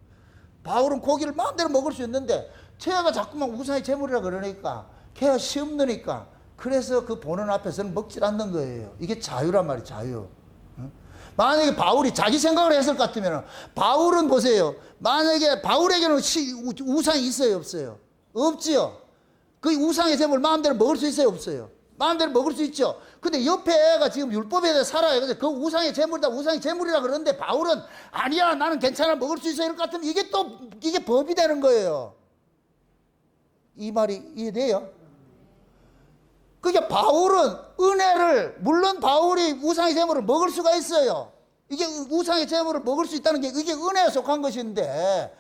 바울은 고기를 마음대로 먹을 수 있는데 쟤가 자꾸만 우상의 제물이라 그러니까 걔가 시험드니까 그래서 그 보는 앞에서는 먹질 않는 거예요. 이게 자유란 말이에요. 자유. 만약에 바울이 자기 생각을 했을 것 같으면, 바울은 보세요. 만약에 바울에게는 우상이 있어요 없어요? 없지요. 그 우상의 제물 마음대로 먹을 수 있어요 없어요? 마음대로 먹을 수 있죠. 근데 옆에 애가 지금 율법에 대해 살아요. 그래서 그 우상의 제물이다, 우상의 제물이라 그러는데 바울은 아니야 나는 괜찮아 먹을 수 있어 이럴 것 같으면 이게 법이 되는 거예요. 이 말이 이해돼요? 그러니까 바울은 은혜를, 물론 바울이 우상의 제물을 먹을 수가 있어요. 이게 우상의 제물을 먹을 수 있다는 게 이게 은혜에 속한 것인데,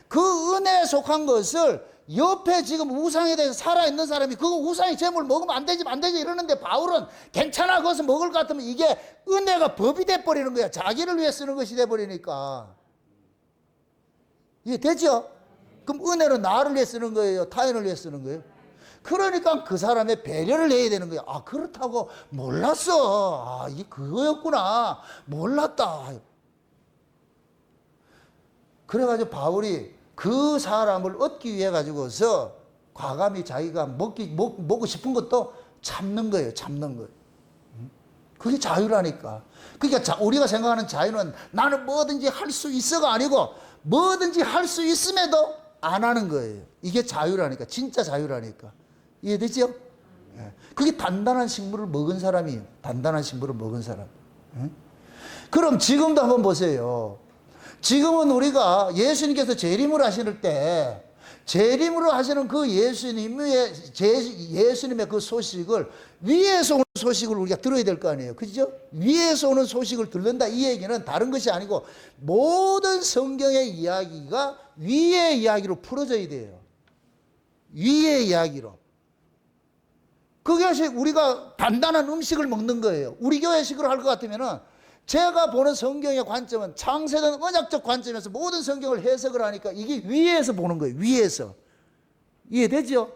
그 은혜에 속한 것을 옆에 지금 우상에 대해서 살아있는 사람이 그거 우상의 제물 먹으면 안 되지 이러는데 바울은 괜찮아 그것을 먹을 것 같으면 이게 은혜가 법이 돼버리는 거야. 자기를 위해 쓰는 것이 돼버리니까. 이해되죠? 그럼 은혜는 나를 위해 쓰는 거예요? 타인을 위해 쓰는 거예요? 그러니까 그 사람의 배려를 해야 되는 거야. 그렇다고 몰랐어. 이게 그거였구나. 몰랐다. 그래가지고 바울이 그 사람을 얻기 위해 가지고서 과감히 자기가 먹고 싶은 것도 참는 거예요. 참는 거예요. 그게 자유라니까. 그러니까 우리가 생각하는 자유는 나는 뭐든지 할 수 있어가 아니고 뭐든지 할 수 있음에도 안 하는 거예요. 이게 자유라니까. 진짜 자유라니까. 이해되죠? 그게 단단한 식물을 먹은 사람이에요. 단단한 식물을 먹은 사람. 그럼 지금도 한번 보세요. 지금은 우리가 예수님께서 재림을 하실 때 재림으로 하시는 그 예수님의 그 소식을, 위에서 오는 소식을 우리가 들어야 될 거 아니에요. 그죠? 위에서 오는 소식을 듣는다 이 얘기는 다른 것이 아니고 모든 성경의 이야기가 위의 이야기로 풀어져야 돼요. 위의 이야기로. 그것이 우리가 단단한 음식을 먹는 거예요. 우리 교회식으로 할 것 같으면은 제가 보는 성경의 관점은 창세전 언약적 관점에서 모든 성경을 해석을 하니까 이게 위에서 보는 거예요. 위에서. 이해되죠?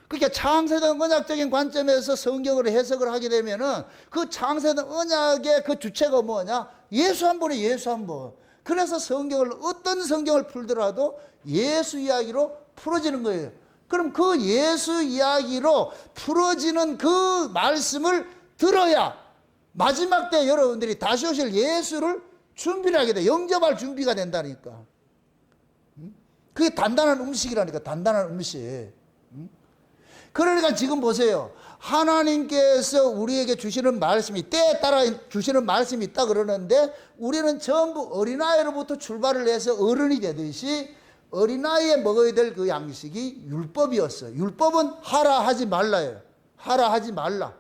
그러니까 창세전 언약적인 관점에서 성경을 해석을 하게 되면은 그 창세전 언약의 그 주체가 뭐냐? 예수 한 분이 예수 한 분. 그래서 성경을, 어떤 성경을 풀더라도 예수 이야기로 풀어지는 거예요. 그럼 그 예수 이야기로 풀어지는 그 말씀을 들어야 마지막 때 여러분들이 다시 오실 예수를 준비를 하게 돼. 영접할 준비가 된다니까. 그게 단단한 음식이라니까. 단단한 음식. 그러니까 지금 보세요. 하나님께서 우리에게 주시는 말씀이 때에 따라 주시는 말씀이 있다 그러는데 우리는 전부 어린아이로부터 출발을 해서 어른이 되듯이 어린아이에 먹어야 될 그 양식이 율법이었어요. 율법은 하라 하지 말라예요. 하라 하지 말라.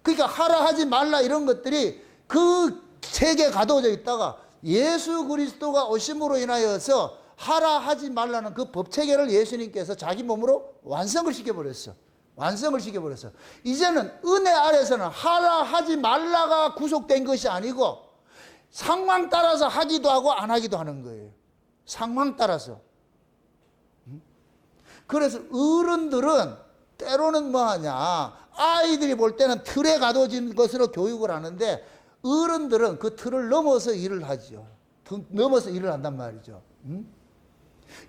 그러니까 하라 하지 말라 이런 것들이 그 세계에 가둬져 있다가 예수 그리스도가 오심으로 인하여서 하라 하지 말라는 그 법체계를 예수님께서 자기 몸으로 완성을 시켜버렸어. 완성을 시켜버렸어. 이제는 은혜 아래서는 하라 하지 말라가 구속된 것이 아니고 상황 따라서 하기도 하고 안 하기도 하는 거예요. 상황 따라서. 그래서 어른들은 때로는 뭐하냐, 아이들이 볼 때는 틀에 가둬진 것으로 교육을 하는데 어른들은 그 틀을 넘어서 일을 하죠. 넘어서 일을 한단 말이죠.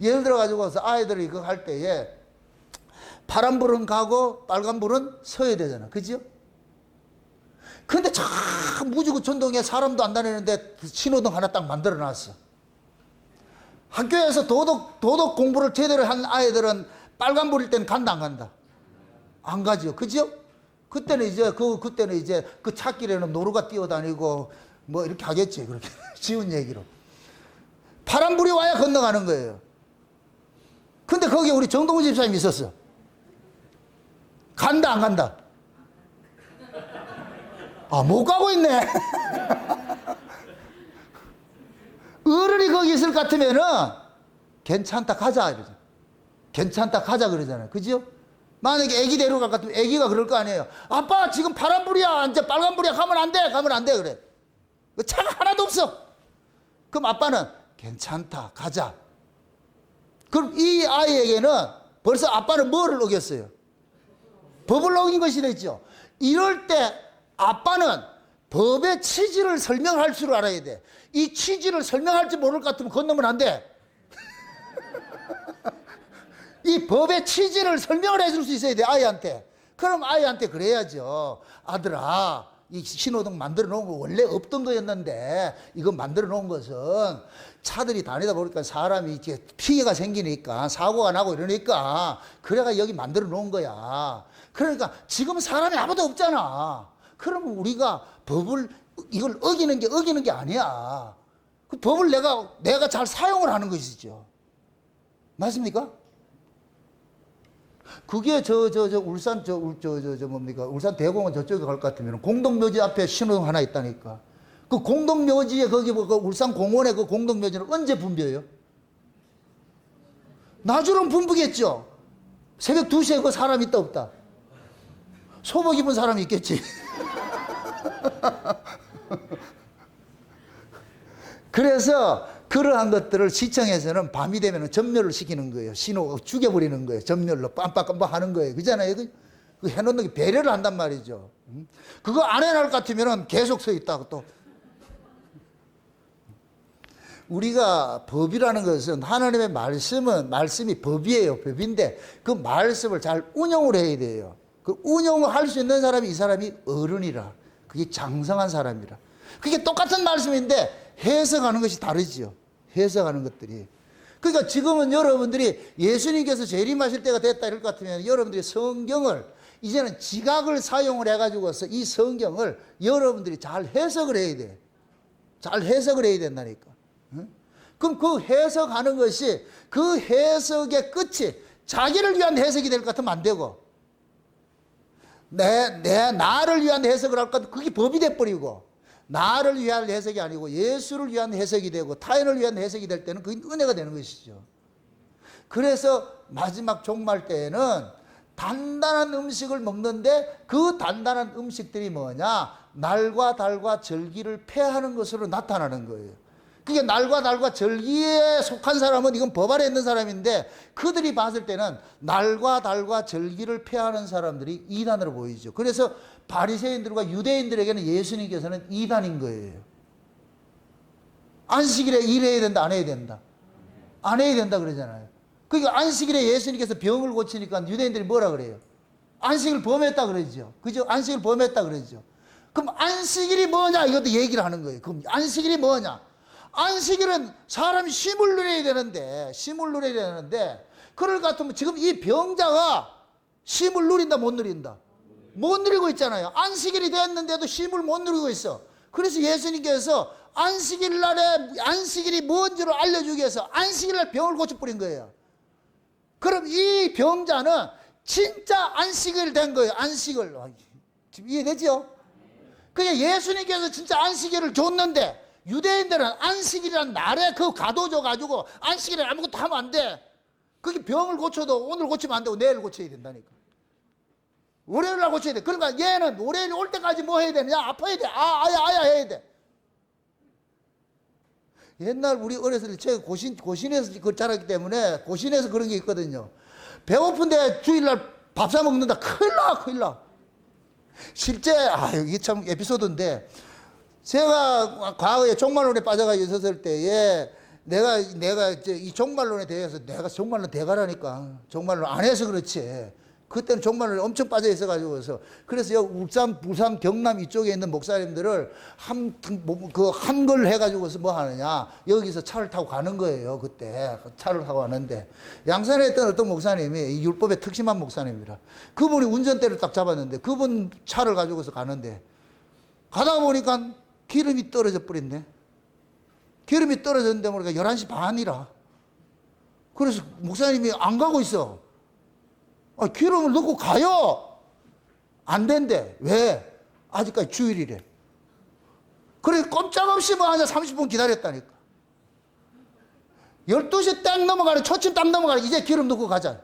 예를 들어 가지고서 아이들이 그거 할 때에 파란불은 가고 빨간불은 서야 되잖아. 그죠? 근데 참 무지구천동에 사람도 안 다니는데 신호등 하나 딱 만들어 놨어. 학교에서 도덕 공부를 제대로 한 아이들은 빨간불일 땐 간다 안 간다? 안 가죠. 그죠? 그때는 이제 그 찻길에는 노루가 뛰어다니고 뭐 이렇게 하겠지. 그렇게 쉬운 얘기로. 파란불이 와야 건너가는 거예요. 근데 거기 우리 정동우 집사님 있었어. 간다 안 간다? 아, 못 가고 있네. 어른이 거기 있을 것 같으면은 괜찮다 가자 이러죠. 괜찮다 가자 그러잖아요. 그죠? 만약에 애기 데려갈 것 같으면 애기가 그럴 거 아니에요. 아빠 지금 파란불이야 이제 빨간불이야 가면 안 돼 가면 안 돼 그래. 차가 하나도 없어. 그럼 아빠는 괜찮다 가자. 그럼 이 아이에게는 벌써 아빠는 뭐를 어겼어요? 법을 어긴 것이 됐죠. 이럴 때 아빠는 법의 취지를 설명할 줄 알아야 돼. 이 취지를 설명할 줄 모를 것 같으면 건너면 안 돼. 이 법의 취지를 설명을 해줄 수 있어야 돼, 아이한테. 그럼 아이한테 그래야죠. 아들아, 이 신호등 만들어 놓은 거 원래 없던 거였는데 이거 만들어 놓은 것은 차들이 다니다 보니까 사람이 이렇게 피해가 생기니까 사고가 나고 이러니까 그래가 여기 만들어 놓은 거야. 그러니까 지금 사람이 아무도 없잖아. 그러면 우리가 법을 이걸 어기는 게 아니야. 그 법을 내가 잘 사용을 하는 것이죠. 맞습니까? 그게 울산 뭡니까? 울산 대공원 저쪽에 갈 것 같으면 공동묘지 앞에 신호등 하나 있다니까. 그 공동묘지에 거기 그 울산 공원에 그 공동묘지는 언제 붐벼요? 낮으로는 붐비겠죠. 새벽 2시에 그 사람 있다 없다? 소복 입은 사람이 있겠지. 그래서 그러한 것들을 시청에서는 밤이 되면 전멸을 시키는 거예요. 신호 죽여버리는 거예요. 전멸로 빰빰빰빰 하는 거예요. 그잖아요. 그 해놓는 게 배려를 한단 말이죠. 그거 안 해놓을 것 같으면 계속 서 있다고 또. 우리가 법이라는 것은 하나님의 말씀이 법이에요. 법인데 그 말씀을 잘 운영을 해야 돼요. 그 운영을 할 수 있는 사람이 이 사람이 어른이라. 그게 장성한 사람이라. 그게 똑같은 말씀인데 해석하는 것이 다르지요. 해석하는 것들이. 그러니까 지금은 여러분들이 예수님께서 재림하실 때가 됐다 이럴 것 같으면 여러분들이 성경을 이제는 지각을 사용을 해가지고서 이 성경을 여러분들이 잘 해석을 해야 돼. 잘 해석을 해야 된다니까. 응? 그럼 그 해석하는 것이 그 해석의 끝이 자기를 위한 해석이 될 것 같으면 안 되고 나를 위한 해석을 할 것 같으면 그게 법이 돼버리고 나를 위한 해석이 아니고 예수를 위한 해석이 되고 타인을 위한 해석이 될 때는 그게 은혜가 되는 것이죠. 그래서 마지막 종말 때에는 단단한 음식을 먹는데 그 단단한 음식들이 뭐냐? 날과 달과 절기를 폐하는 것으로 나타나는 거예요. 그게 날과 달과 절기에 속한 사람은 이건 법 아래 있는 사람인데 그들이 봤을 때는 날과 달과 절기를 폐하는 사람들이 이단으로 보이죠. 그래서 바리새인들과 유대인들에게는 예수님께서는 이단인 거예요. 안식일에 일해야 된다, 안 해야 된다? 안 해야 된다 그러잖아요. 그러니까 안식일에 예수님께서 병을 고치니까 유대인들이 뭐라 그래요? 안식일 범했다 그러죠. 그죠? 안식일 범했다 그러죠. 그럼 안식일이 뭐냐? 이것도 얘기를 하는 거예요. 그럼 안식일이 뭐냐? 안식일은 사람이 쉼을 누려야 되는데 그럴 것 같으면 지금 이 병자가 쉼을 누린다, 못 누린다? 못 누리고 있잖아요. 안식일이 됐는데도 쉼을 못 누리고 있어. 그래서 예수님께서 안식일 날에 안식일이 뭔지를 알려주기 위해서 안식일 날 병을 고쳐버린 거예요. 그럼 이 병자는 진짜 안식일 된 거예요. 안식을. 지금 이해되죠? 그게 예수님께서 진짜 안식일을 줬는데 유대인들은 안식일이란 날에 그 가둬져-가지고 안식일에 아무것도 하면 안 돼. 그게 병을 고쳐도 오늘 고치면 안 되고 내일 고쳐야 된다니까. 월요일 날 고쳐야 돼. 그러니까 얘는 월요일 올 때까지 뭐 해야 되느냐? 아파야 돼. 아야 해야 돼. 옛날 우리 어렸을 때 제가 고신에서 그걸 자랐기 때문에 고신에서 그런 게 있거든요. 배고픈데 주일날 밥 사 먹는다. 큰일 나. 실제 이게 참 에피소드인데 제가 과거에 종말론에 빠져가지고 있었을 때에 내가 이 종말론에 대해서 내가 종말론 대가라니까 종말론 안 해서 그렇지. 그때는 종말론에 엄청 빠져 있어가지고서 그래서 여기 울산, 부산, 경남 이쪽에 있는 목사님들을 한걸 해가지고서 뭐 하느냐 여기서 차를 타고 가는 거예요. 그때 차를 타고 가는데 양산에 있던 어떤 목사님이 율법에 특심한 목사님이라 그분이 운전대를 딱 잡았는데 그분 차를 가지고서 가는데 가다가 보니까 기름이 떨어져 버렸네. 기름이 떨어졌는데 보니까 11시 반이라. 그래서 목사님이 안 가고 있어. 기름을 넣고 가요. 안 된대. 왜? 아직까지 주일이래. 그래 꼼짝없이 뭐 하냐 30분 기다렸다니까. 12시 딱 넘어가는 초침 딱 넘어가는 이제 기름 넣고 가자.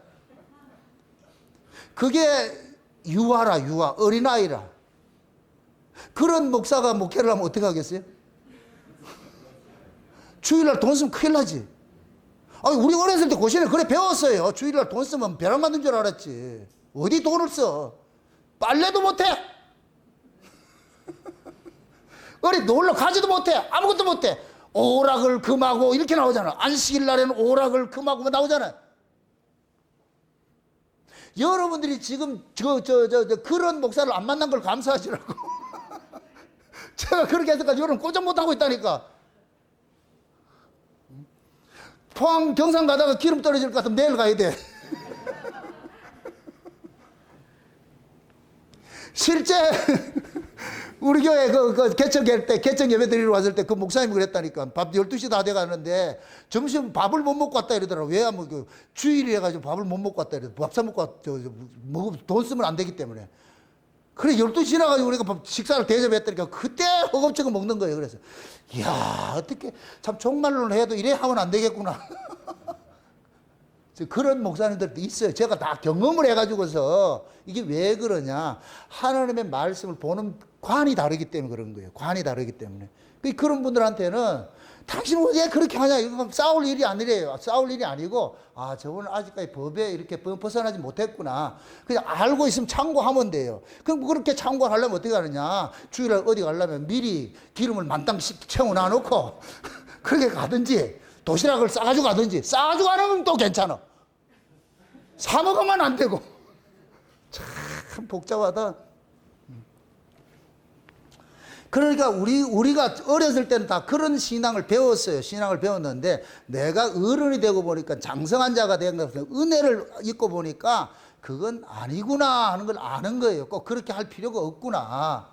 그게 유아 어린아이라. 그런 목사가 목회를 하면 어떻게 하겠어요? 주일날 돈 쓰면 큰일 나지. 우리 어렸을 때 고시는 그래 배웠어요. 주일날 돈 쓰면 벼락 맞는 줄 알았지. 어디 돈을 써? 빨래도 못해. 어디 놀러 가지도 못해. 아무것도 못해. 오락을 금하고 이렇게 나오잖아. 안식일 날에는 오락을 금하고 나오잖아. 여러분들이 지금 그런 목사를 안 만난 걸 감사하시라고. 제가 그렇게 해서까지 여러분 꼬정 못하고 있다니까. 포항 경산 가다가 기름 떨어질 것 같으면 내일 가야 돼. 실제 우리 교회 개청 예배 드리러 왔을 때 그 목사님이 그랬다니까. 밥 12시 다 돼 가는데 점심 밥을 못 먹고 왔다 이러더라고. 왜 하면 주일이 해가지고 밥을 못 먹고 왔다 이러더라고. 밥 사 먹고 돈 쓰면 안 되기 때문에. 그래 12시 지나가지고 우리가 식사를 대접했다니까 그때 허겁지겁 먹는 거예요. 그래서 이야 어떻게 참 종말론을 해도 이래 하면 안 되겠구나. 그런 목사님들도 있어요. 제가 다 경험을 해가지고서 이게 왜 그러냐 하나님의 말씀을 보는 관이 다르기 때문에 그런 거예요. 관이 다르기 때문에 그런 분들한테는 당신은 왜 그렇게 하냐 이거 싸울 일이 아니래요. 싸울 일이 아니고 저분은 아직까지 법에 이렇게 벗어나지 못했구나. 그냥 알고 있으면 참고하면 돼요. 그럼 그렇게 참고를 하려면 어떻게 하느냐 주일날 어디 가려면 미리 기름을 만땅 채워놔 놓고 그렇게 가든지 도시락을 싸가지고 가든지 싸가지고 가는 건 또 괜찮아. 사 먹으면 안 되고 참 복잡하다. 그러니까 우리가 어렸을 때는 다 그런 신앙을 배웠어요. 신앙을 배웠는데 내가 어른이 되고 보니까 장성한 자가 된 것은 은혜를 입고 보니까 그건 아니구나 하는 걸 아는 거예요. 꼭 그렇게 할 필요가 없구나.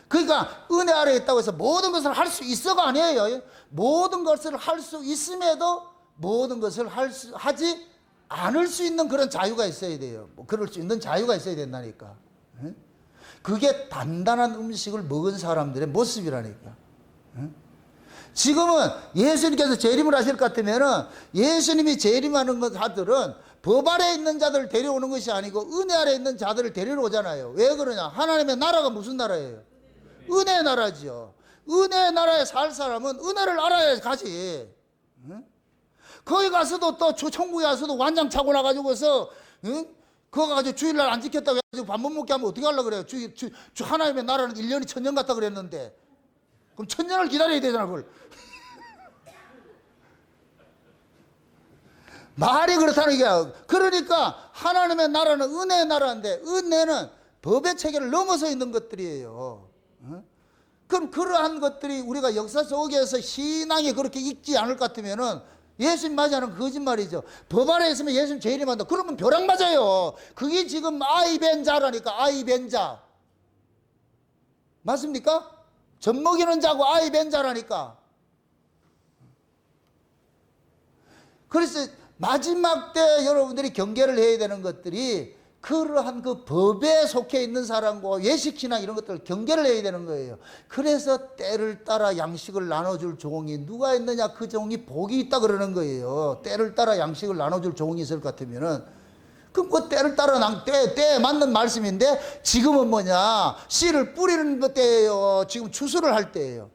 그러니까 은혜 아래에 있다고 해서 모든 것을 할 수 있어가 아니에요. 모든 것을 할 수 있음에도 모든 것을 하지 않을 수 있는 그런 자유가 있어야 돼요. 그럴 수 있는 자유가 있어야 된다니까. 그게 단단한 음식을 먹은 사람들의 모습이라니까. 지금은 예수님께서 재림을 하실 것 같으면은 예수님이 재림하는 자들은 법 아래에 있는 자들을 데려오는 것이 아니고 은혜 아래에 있는 자들을 데리러 오잖아요. 왜 그러냐? 하나님의 나라가 무슨 나라예요? 은혜의 나라지요. 은혜의 나라에 살 사람은 은혜를 알아야 가지. 거기 가서도 또 천국에 가서도 완장 차고 나가지고서 그거 가지고 주일날 안 지켰다고 해가지고 밥 못 먹게 하면 어떻게 하려고 그래요? 하나님의 나라는 1년이 1000년 같다 그랬는데 그럼 1000년을 기다려야 되잖아 그걸. 말이 그렇다는 얘기야. 그러니까 하나님의 나라는 은혜의 나라인데 은혜는 법의 체계를 넘어서 있는 것들이에요. 그럼 그러한 것들이 우리가 역사 속에서 신앙이 그렇게 있지 않을 것 같으면은 예수님 맞아는 거짓말이죠. 법 아래 있으면 예수님 죄인이 맞다. 그러면 벼락 맞아요. 그게 지금 아이벤자라니까. 아이벤자. 맞습니까? 젖먹이는 자고 아이벤자라니까. 그래서 마지막 때 여러분들이 경계를 해야 되는 것들이 그러한 그 법에 속해 있는 사람과 예식신앙 이런 것들을 경계를 해야 되는 거예요. 그래서 때를 따라 양식을 나눠줄 종이 누가 있느냐, 그 종이 복이 있다 그러는 거예요. 때를 따라 양식을 나눠줄 종이 있을 것 같으면은, 그럼 그 때를 따라 때에 맞는 말씀인데, 지금은 뭐냐, 씨를 뿌리는 때예요. 지금 추수를 할 때예요.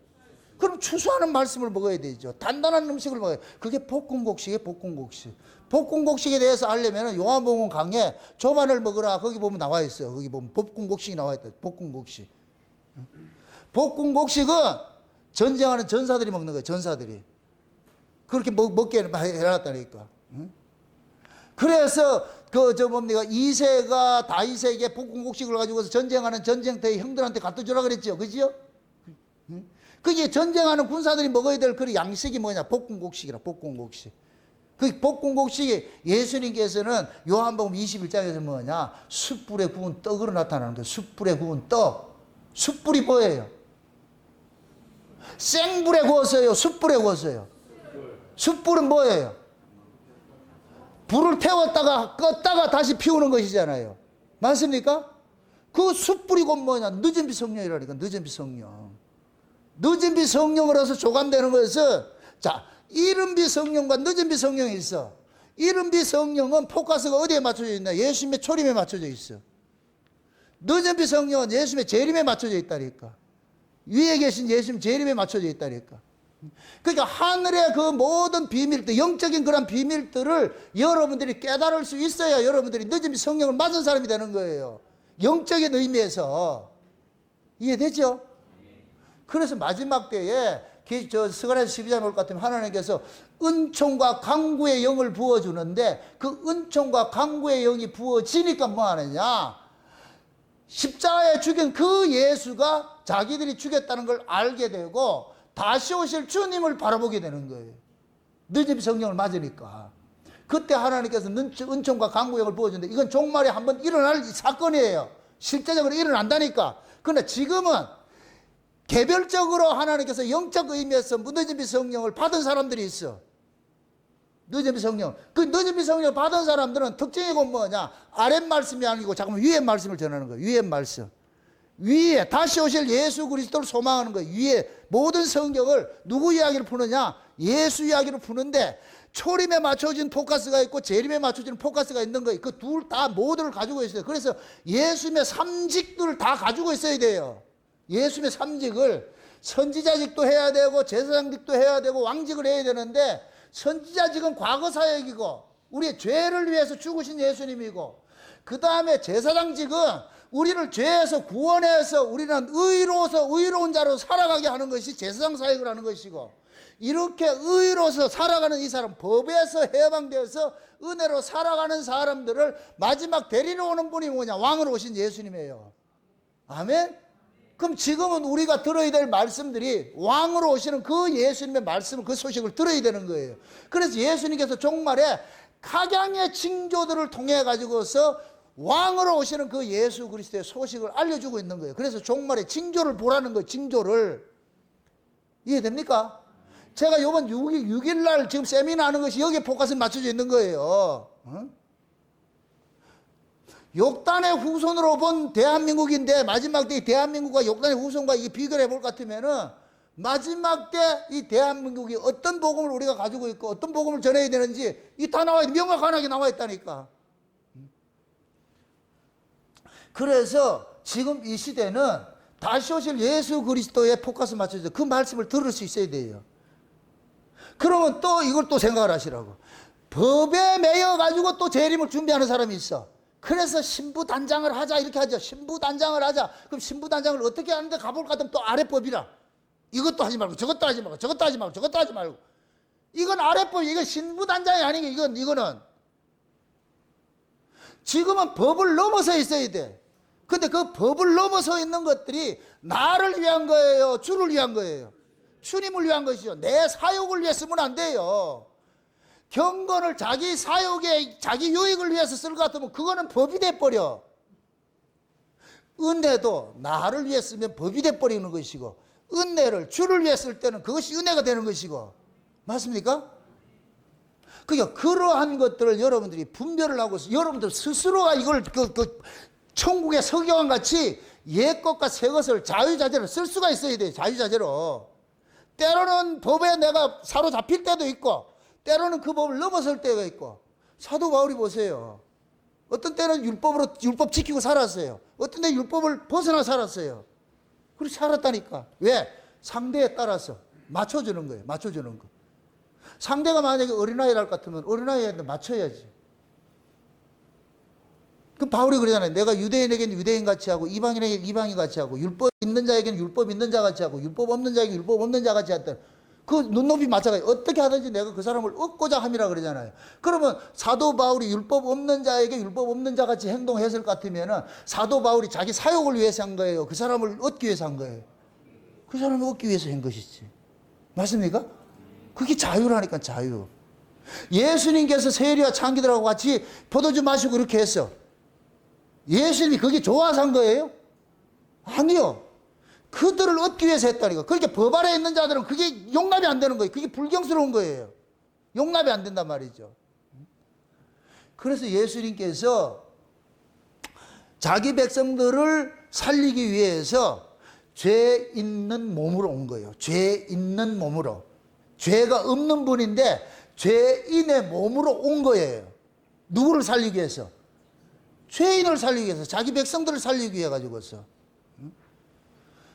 그럼 추수하는 말씀을 먹어야 되죠. 단단한 음식을 먹어야 돼요. 그게 볶음곡식이에요. 볶음곡식. 볶음곡식에 대해서 알려면 요한복음 강에 조반을 먹으라, 거기 보면 나와 있어요. 거기 보면 볶음곡식이 나와 있다. 볶음곡식. 볶음곡식은 전쟁하는 전사들이 먹는 거예요. 전사들이. 그렇게 먹게 해놨다니까. 그래서 이세가 다윗에게 볶음곡식을 가지고서 전쟁하는 전쟁터의 형들한테 갖다 주라 그랬죠. 그죠? 그게 전쟁하는 군사들이 먹어야 될 그 양식이 뭐냐? 볶음곡식이라. 볶음곡식. 그 볶음곡식이 예수님께서는 요한복음 21장에서 뭐냐? 숯불에 구운 떡으로 나타나는 거예요. 숯불에 구운 떡. 숯불이 뭐예요? 생불에 구웠어요? 숯불에 구웠어요? 숯불은 뭐예요? 불을 태웠다가 껐다가 다시 피우는 것이잖아요. 맞습니까? 그 숯불이 곧 뭐냐? 늦은 비 성령이라니까. 늦은 비 성령. 늦은 비 성령으로서 조감되는 것은, 자, 이른 비 성령과 늦은 비 성령이 있어. 이른 비 성령은 포커스가 어디에 맞춰져 있나? 예수님의 초림에 맞춰져 있어. 늦은 비 성령은 예수님의 재림에 맞춰져 있다니까. 위에 계신 예수님 재림에 맞춰져 있다니까. 그러니까 하늘의 그 모든 비밀들, 영적인 그런 비밀들을 여러분들이 깨달을 수 있어야 여러분들이 늦은 비 성령을 맞은 사람이 되는 거예요. 영적인 의미에서. 이해되죠? 그래서 마지막 때에 스가랴서 12장 올 것 같으면 하나님께서 은총과 강구의 영을 부어주는데, 그 은총과 강구의 영이 부어지니까 뭐 하느냐, 십자가에 죽인 그 예수가 자기들이 죽였다는 걸 알게 되고 다시 오실 주님을 바라보게 되는 거예요. 늦은 성령을 맞으니까. 그때 하나님께서 은총과 강구의 영을 부어주는데, 이건 종말에 한번 일어날 사건이에요. 실제적으로 일어난다니까. 그러나 지금은 개별적으로 하나님께서 영적 의미에서 늦은 비 성령을 받은 사람들이 있어. 늦은 비 성령. 그 늦은 비 성령을 받은 사람들은 특징이 곧 뭐냐? 아랫 말씀이 아니고 잠깐만 위에 말씀을 전하는 거예요. 위에 말씀. 위에 다시 오실 예수 그리스도를 소망하는 거예요. 위에 모든 성경을 누구 이야기를 푸느냐? 예수 이야기를 푸는데, 초림에 맞춰진 포커스가 있고 재림에 맞춰진 포커스가 있는 거예요. 그 둘 다 모두를 가지고 있어요. 그래서 예수님의 삼직들을 다 가지고 있어야 돼요. 예수님의 삼직을, 선지자직도 해야 되고 제사장직도 해야 되고 왕직을 해야 되는데, 선지자직은 과거 사역이고 우리의 죄를 위해서 죽으신 예수님이고, 그 다음에 제사장직은 우리를 죄에서 구원해서 우리는 의로워서 의로운 자로 살아가게 하는 것이 제사장 사역을 하는 것이고, 이렇게 의로서 살아가는 이 사람, 법에서 해방되어서 은혜로 살아가는 사람들을 마지막 데리러 오는 분이 뭐냐? 왕으로 오신 예수님이에요. 아멘? 그럼 지금은 우리가 들어야 될 말씀들이 왕으로 오시는 그 예수님의 말씀을, 그 소식을 들어야 되는 거예요. 그래서 예수님께서 종말에 각양의 징조들을 통해 가지고서 왕으로 오시는 그 예수 그리스도의 소식을 알려주고 있는 거예요. 그래서 종말에 징조를 보라는 거예요. 징조를. 이해됩니까? 제가 이번 6일 날 지금 세미나 하는 것이 여기에 포커스에 맞춰져 있는 거예요. 욕단의 후손으로 본 대한민국인데, 마지막 때 이 대한민국과 욕단의 후손과 이게 비교를 해볼 것 같으면은, 마지막 때 이 대한민국이 어떤 복음을 우리가 가지고 있고 어떤 복음을 전해야 되는지 이 다 나와 있, 명확하게 나와 있다니까. 그래서 지금 이 시대는 다시 오실 예수 그리스도의 포커스 맞춰서 그 말씀을 들을 수 있어야 돼요. 그러면 또 이걸 또 생각을 하시라고. 법에 매여 가지고 또 재림을 준비하는 사람이 있어. 그래서 신부단장을 하자 이렇게 하죠. 신부단장을 하자. 그럼 신부단장을 어떻게 하는데 가볼까 하면 또 아랫법이라. 이것도 하지 말고 저것도 하지 말고 저것도 하지 말고 저것도 하지 말고. 이건 아랫법, 이건 신부단장이 아니게 이거는. 지금은 법을 넘어서 있어야 돼. 근데 그 법을 넘어서 있는 것들이 나를 위한 거예요? 주를 위한 거예요? 주님을 위한 것이죠. 내 사욕을 위해 쓰면 안 돼요. 경건을 자기 사욕에 자기 유익을 위해서 쓸 것 같으면 그거는 법이 돼버려. 은혜도 나를 위해 쓰면 법이 돼버리는 것이고, 은혜를 주를 위해 쓸 때는 그것이 은혜가 되는 것이고, 맞습니까? 그러니까 그러한 것들을 여러분들이 분별을 하고, 여러분들 스스로가 이걸 천국의 서기관 같이 옛 것과 새 것을 자유자재로 쓸 수가 있어야 돼요. 자유자재로. 때로는 법에 내가 사로잡힐 때도 있고, 때로는 그 법을 넘어설 때가 있고. 사도 바울이 보세요. 어떤 때는 율법 지키고 살았어요. 어떤 때 율법을 벗어나 살았어요. 그렇게 살았다니까. 왜? 상대에 따라서 맞춰주는 거예요. 맞춰주는 거. 상대가 만약에 어린아이랄 것 같으면 어린아이한테 맞춰야지. 그 바울이 그러잖아요. 내가 유대인에게는 유대인 같이 하고 이방인에게는 이방인 같이 하고 율법 있는 자에게는 율법 있는 자 같이 하고 율법 없는 자에게는 율법 없는 자 같이 했다. 그 눈높이 마찬가지. 어떻게 하든지 내가 그 사람을 얻고자 함이라 그러잖아요. 그러면 사도 바울이 율법 없는 자에게 율법 없는 자 같이 행동했을 것 같으면은 사도 바울이 자기 사욕을 위해서 한 거예요. 그 사람을 얻기 위해서 한 거예요. 그 사람을 얻기 위해서 한 것이지. 맞습니까? 그게 자유라니까, 자유. 예수님께서 세리와 창기들하고 같이 포도주 마시고 그렇게 했어. 예수님이 그게 좋아서 한 거예요? 아니요. 그들을 얻기 위해서 했다니까. 그러니까 법 아래에 있는 자들은 그게 용납이 안 되는 거예요. 그게 불경스러운 거예요. 용납이 안 된단 말이죠. 그래서 예수님께서 자기 백성들을 살리기 위해서 죄 있는 몸으로 온 거예요. 죄 있는 몸으로. 죄가 없는 분인데 죄인의 몸으로 온 거예요. 누구를 살리기 위해서? 죄인을 살리기 위해서, 자기 백성들을 살리기 위해 가지고서.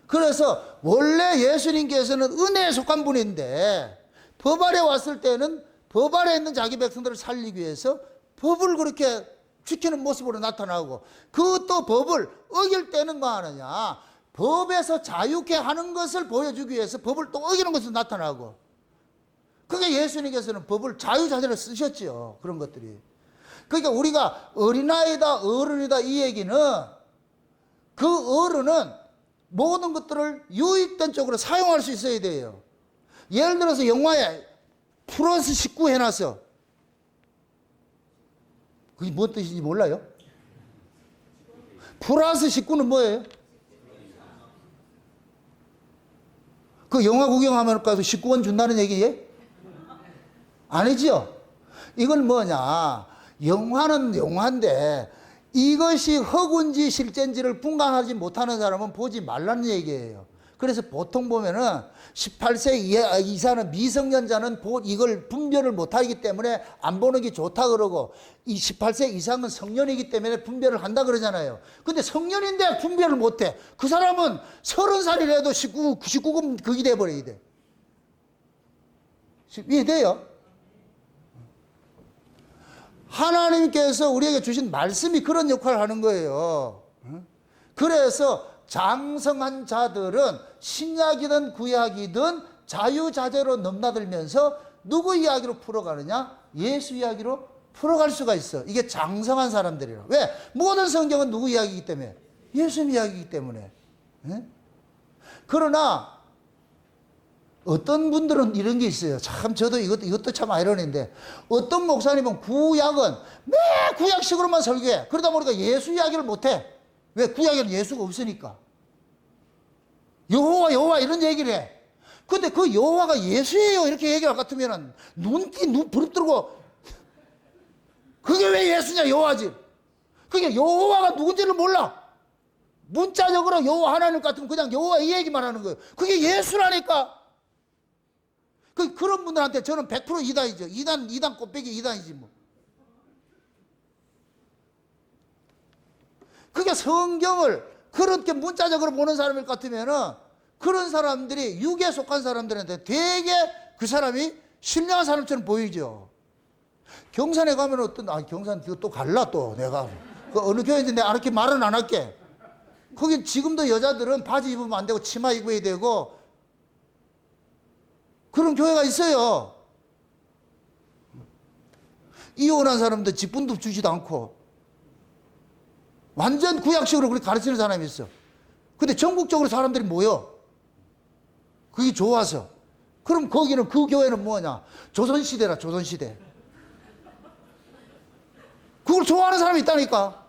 그래서 원래 예수님께서는 은혜에 속한 분인데 법 아래 왔을 때는 법 아래 있는 자기 백성들을 살리기 위해서 법을 그렇게 지키는 모습으로 나타나고, 그 또 법을 어길 때는 뭐 하느냐, 법에서 자유케 하는 것을 보여주기 위해서 법을 또 어기는 것으로 나타나고. 그게 예수님께서는 법을 자유자재로 쓰셨지요. 그런 것들이. 그러니까 우리가 어린아이다 어른이다 이 얘기는, 그 어른은 모든 것들을 유익된 쪽으로 사용할 수 있어야 돼요. 예를 들어서 영화에 플러스 19 해놨어. 그게 뭔 뜻인지 몰라요? 플러스 19는 뭐예요? 그 영화 구경하면 가서 19원 준다는 얘기예요? 아니지요? 이건 뭐냐, 영화는 영화인데 이것이 허구인지 실제인지를 분간하지 못하는 사람은 보지 말라는 얘기예요. 그래서 보통 보면은 18세 이상은 미성년자는 이걸 분별을 못하기 때문에 안 보는 게 좋다 그러고, 이 18세 이상은 성년이기 때문에 분별을 한다 그러잖아요. 근데 성년인데 분별을 못해. 그 사람은 30살이라도 19금 그게 돼버려야 돼. 이해돼요? 하나님께서 우리에게 주신 말씀이 그런 역할을 하는 거예요. 그래서 장성한 자들은 신약이든 구약이든 자유자재로 넘나들면서 누구 이야기로 풀어가느냐? 예수 이야기로 풀어갈 수가 있어. 이게 장성한 사람들이라. 왜? 모든 성경은 누구 이야기이기 때문에? 예수님 이야기이기 때문에. 그러나 어떤 분들은 이런 게 있어요. 참 저도 이것도 참 아이러니인데, 어떤 목사님은 구약은 매 구약식으로만 설교해. 그러다 보니까 예수 이야기를 못해. 왜? 구약에는 예수가 없으니까. 여호와 이런 얘기를 해. 근데 그 여호와가 예수예요 이렇게 얘기할 것 같으면 눈 부릅뜨고 그게 왜 예수냐, 여호와지. 그게 여호와가 누군지를 몰라. 문자적으로 여호와 하나님 같으면 그냥 여호와 이 얘기만 하는 거예요. 그게 예수라니까. 그런 분들한테 저는 100% 이단이죠. 이단 꽃배기 이단이지 뭐. 그게 성경을 그렇게 문자적으로 보는 사람일 것 같으면은, 그런 사람들이 육에 속한 사람들한테 되게 그 사람이 신령한 사람처럼 보이죠. 경산에 가면 경산 또 갈라 또 내가. 그 어느 교회인지 내가 이렇게 말은 안 할게. 거기 지금도 여자들은 바지 입으면 안 되고 치마 입어야 되고 그런 교회가 있어요. 이혼한 사람들 직분도 주지도 않고 완전 구약식으로 그렇게 가르치는 사람이 있어. 근데 전국적으로 사람들이 모여. 그게 좋아서. 그럼 거기는, 그 교회는 뭐냐? 조선시대라, 조선시대. 그걸 좋아하는 사람이 있다니까.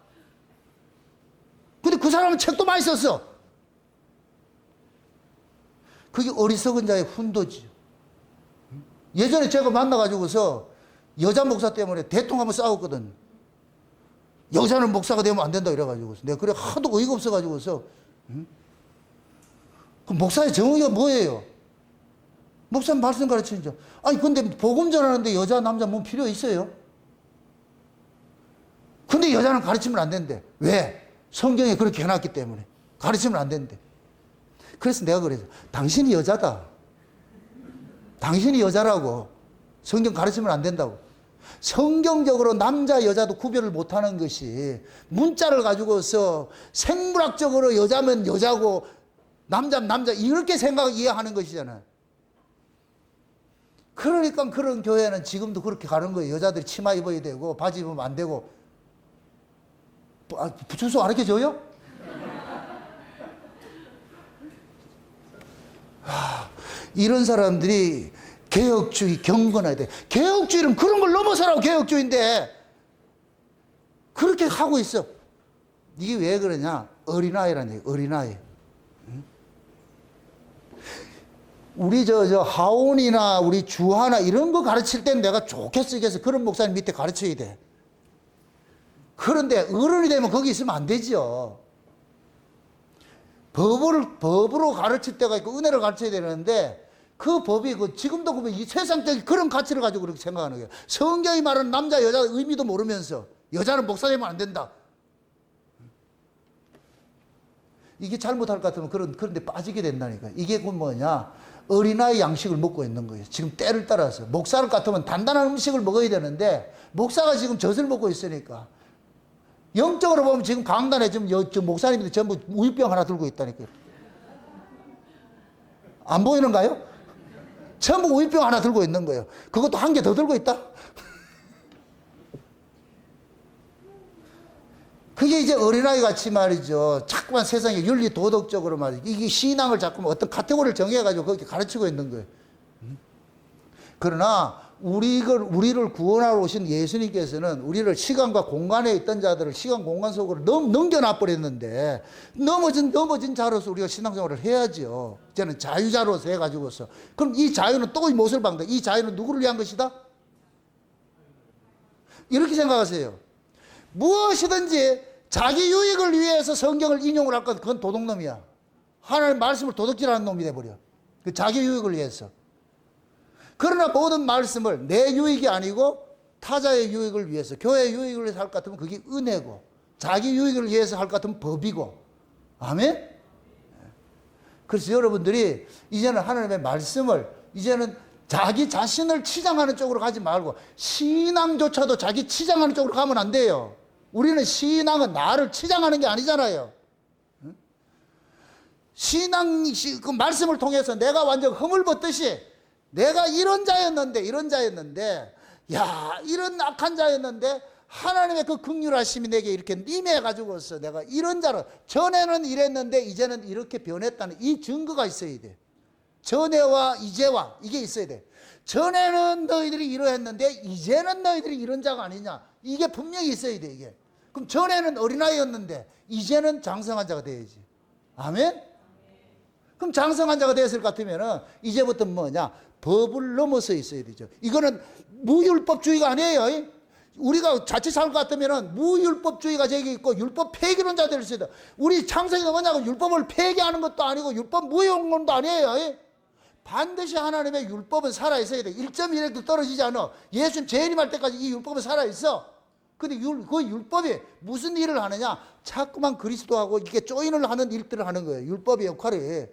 근데 그 사람은 책도 많이 썼어. 그게 어리석은 자의 훈도지요. 예전에 제가 만나가지고서 여자 목사 때문에 대통령 한번 싸웠거든. 여자는 목사가 되면 안 된다 이래가지고 내가 그래 하도 어이가 없어가지고서 그 목사의 정의가 뭐예요? 목사는 말씀 가르치는 자. 아니 근데 복음 전하는데 여자 남자 뭐 필요 있어요? 근데 여자는 가르치면 안 된대. 왜? 성경에 그렇게 해놨기 때문에 가르치면 안 된대. 그래서 내가 그래서 당신이 여자다. 당신이 여자라고. 성경 가르치면 안 된다고. 성경적으로 남자 여자도 구별을 못하는 것이 문자를 가지고서 생물학적으로 여자면 여자고 남자면 남자 이렇게 이해하는 것이잖아요. 그러니까 그런 교회는 지금도 그렇게 가는 거예요. 여자들이 치마 입어야 되고 바지 입으면 안 되고. 주소 가르쳐줘요? 이런 사람들이 개혁주의 경건해야 돼. 개혁주의는 그런 걸 넘어서라고 개혁주의인데 그렇게 하고 있어. 이게 왜 그러냐? 어린아이라는 얘기, 어린아이. 우리 하온이나 우리 주하나 이런 거 가르칠 때는 내가 좋게 쓰겠어. 그런 목사님 밑에 가르쳐야 돼. 그런데 어른이 되면 거기 있으면 안 되죠. 법으로 가르칠 때가 있고 은혜를 가르쳐야 되는데 그 법이 지금도 보면 이 세상적인 그런 가치를 가지고 그렇게 생각하는 거예요. 성경이 말하는 남자 여자 의미도 모르면서 여자는 목사 되면 안 된다. 이게 잘못할 것 같으면 그런데 빠지게 된다니까. 이게 뭐냐? 어린아이 양식을 먹고 있는 거예요. 지금 때를 따라서. 목사를 같으면 단단한 음식을 먹어야 되는데 목사가 지금 젖을 먹고 있으니까. 영적으로 보면 지금 강단에 지금 목사님들이 전부 우유병 하나 들고 있다니까요. 안 보이는가요? 전부 우유병 하나 들고 있는 거예요. 그것도 한 개 더 들고 있다? 그게 이제 어린아이 같이 말이죠. 자꾸만 세상에 윤리 도덕적으로 말이죠. 이게 신앙을 자꾸만 어떤 카테고리를 정해가지고 그렇게 가르치고 있는 거예요. 그러나 우리를 구원하러 오신 예수님께서는 우리를 시간과 공간에 있던 자들을 시간 공간 속으로 넘겨놔 버렸는데 넘어진 자로서 우리가 신앙생활을 해야죠. 이제는 자유자로서 해가지고서. 그럼 이 자유는 또 무엇을 방다? 이 자유는 누구를 위한 것이다? 이렇게 생각하세요. 무엇이든지 자기 유익을 위해서 성경을 인용을 할 것, 그건 도둑놈이야. 하나님 말씀을 도둑질하는 놈이 돼버려. 그 자기 유익을 위해서. 그러나 모든 말씀을 내 유익이 아니고 타자의 유익을 위해서, 교회의 유익을 위해서 할 것 같으면 그게 은혜고, 자기 유익을 위해서 할 것 같으면 법이고. 아멘? 그래서 여러분들이 이제는 하나님의 말씀을 이제는 자기 자신을 치장하는 쪽으로 가지 말고 신앙조차도 자기 치장하는 쪽으로 가면 안 돼요. 우리는 신앙은 나를 치장하는 게 아니잖아요. 신앙, 그 말씀을 통해서 내가 완전 허물벗듯이 내가 이런 자였는데, 야, 이런 악한 자였는데, 하나님의 그 긍휼하심이 내게 이렇게 임해가지고서 내가 이런 자로, 전에는 이랬는데, 이제는 이렇게 변했다는 이 증거가 있어야 돼. 전에와 이제와, 이게 있어야 돼. 전에는 너희들이 이러했는데, 이제는 너희들이 이런 자가 아니냐. 이게 분명히 있어야 돼, 이게. 그럼 전에는 어린아이였는데, 이제는 장성한 자가 돼야지. 아멘? 그럼 장성한 자가 되었을 것 같으면은, 이제부터 뭐냐? 법을 넘어서 있어야 되죠. 이거는 무율법주의가 아니에요. 우리가 자칫 살 것 같으면 무율법주의가 저기 있고 율법 폐기론자 될 수 있다. 우리 창세기 뭐냐고 율법을 폐기하는 것도 아니고 율법 무용론도 아니에요. 반드시 하나님의 율법은 살아있어야 돼. 1.1획도 떨어지지 않아. 예수님 재림할 때까지 이 율법은 살아있어. 근데 그 율법이 무슨 일을 하느냐? 자꾸만 그리스도하고 이렇게 조인을 하는 일들을 하는 거예요. 율법의 역할이.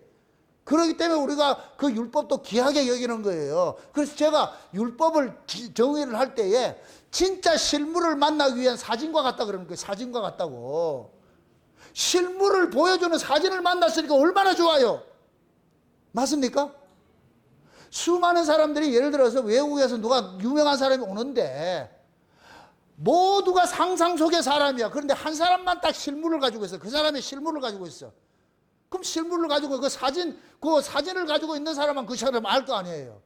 그렇기 때문에 우리가 그 율법도 귀하게 여기는 거예요. 그래서 제가 율법을 정의를 할 때에 진짜 실물을 만나기 위한 사진과 같다 그러는 거예요. 사진과 같다고. 실물을 보여주는 사진을 만났으니까 얼마나 좋아요. 맞습니까? 수많은 사람들이 예를 들어서 외국에서 누가 유명한 사람이 오는데 모두가 상상 속의 사람이야. 그런데 한 사람만 딱 실물을 가지고 있어. 그 사람의 실물을 가지고 있어. 그럼 실물을 가지고 그 사진을 가지고 있는 사람은 그 사람 알 거 아니에요.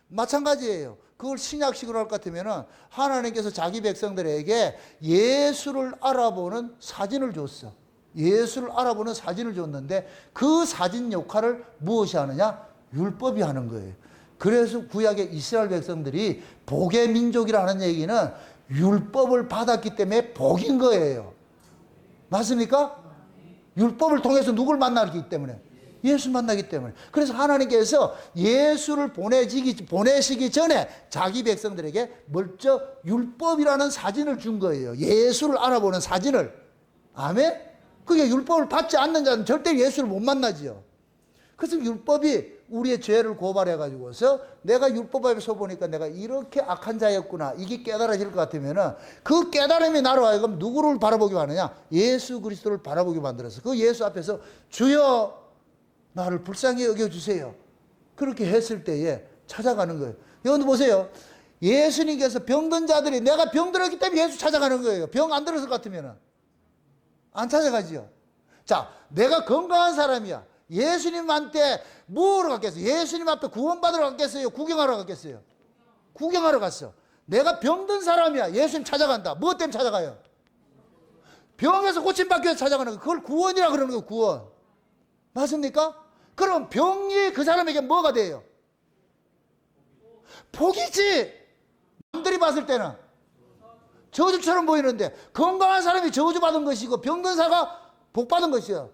마찬가지예요. 그걸 신약식으로 할 것 같으면은 하나님께서 자기 백성들에게 예수를 알아보는 사진을 줬어. 예수를 알아보는 사진을 줬는데 그 사진 역할을 무엇이 하느냐? 율법이 하는 거예요. 그래서 구약의 이스라엘 백성들이 복의 민족이라는 얘기는 율법을 받았기 때문에 복인 거예요. 맞습니까? 율법을 통해서 누굴 만나기 때문에? 예수 만나기 때문에. 그래서 하나님께서 예수를 보내시기 전에 자기 백성들에게 먼저 율법이라는 사진을 준 거예요. 예수를 알아보는 사진을. 아멘? 그게 율법을 받지 않는 자는 절대 예수를 못 만나지요. 그래서 율법이 우리의 죄를 고발해가지고서 내가 율법 앞에서 보니까 내가 이렇게 악한 자였구나. 이게 깨달아질 것 같으면은 그 깨달음이 나로 하여금 누구를 바라보게 하느냐? 예수 그리스도를 바라보게 만들어서 그 예수 앞에서 주여 나를 불쌍히 여겨주세요. 그렇게 했을 때에 찾아가는 거예요. 여러분 보세요. 예수님께서 병든 자들이 내가 병들었기 때문에 예수 찾아가는 거예요. 병 안 들었을 것 같으면은 안 찾아가지요. 자, 내가 건강한 사람이야. 예수님한테 뭐하러 갔겠어요? 예수님 앞에 구원받으러 갔겠어요? 구경하러 갔겠어요? 구경하러 갔어. 내가 병든 사람이야. 예수님 찾아간다. 뭐 때문에 찾아가요? 병에서 고침받기 위해서 찾아가는 거. 그걸 구원이라 그러는 거예요. 구원. 맞습니까? 그럼 병이 그 사람에게 뭐가 돼요? 복이지. 남들이 봤을 때는 저주처럼 보이는데 건강한 사람이 저주받은 것이고 병든 사가 복받은 것이요.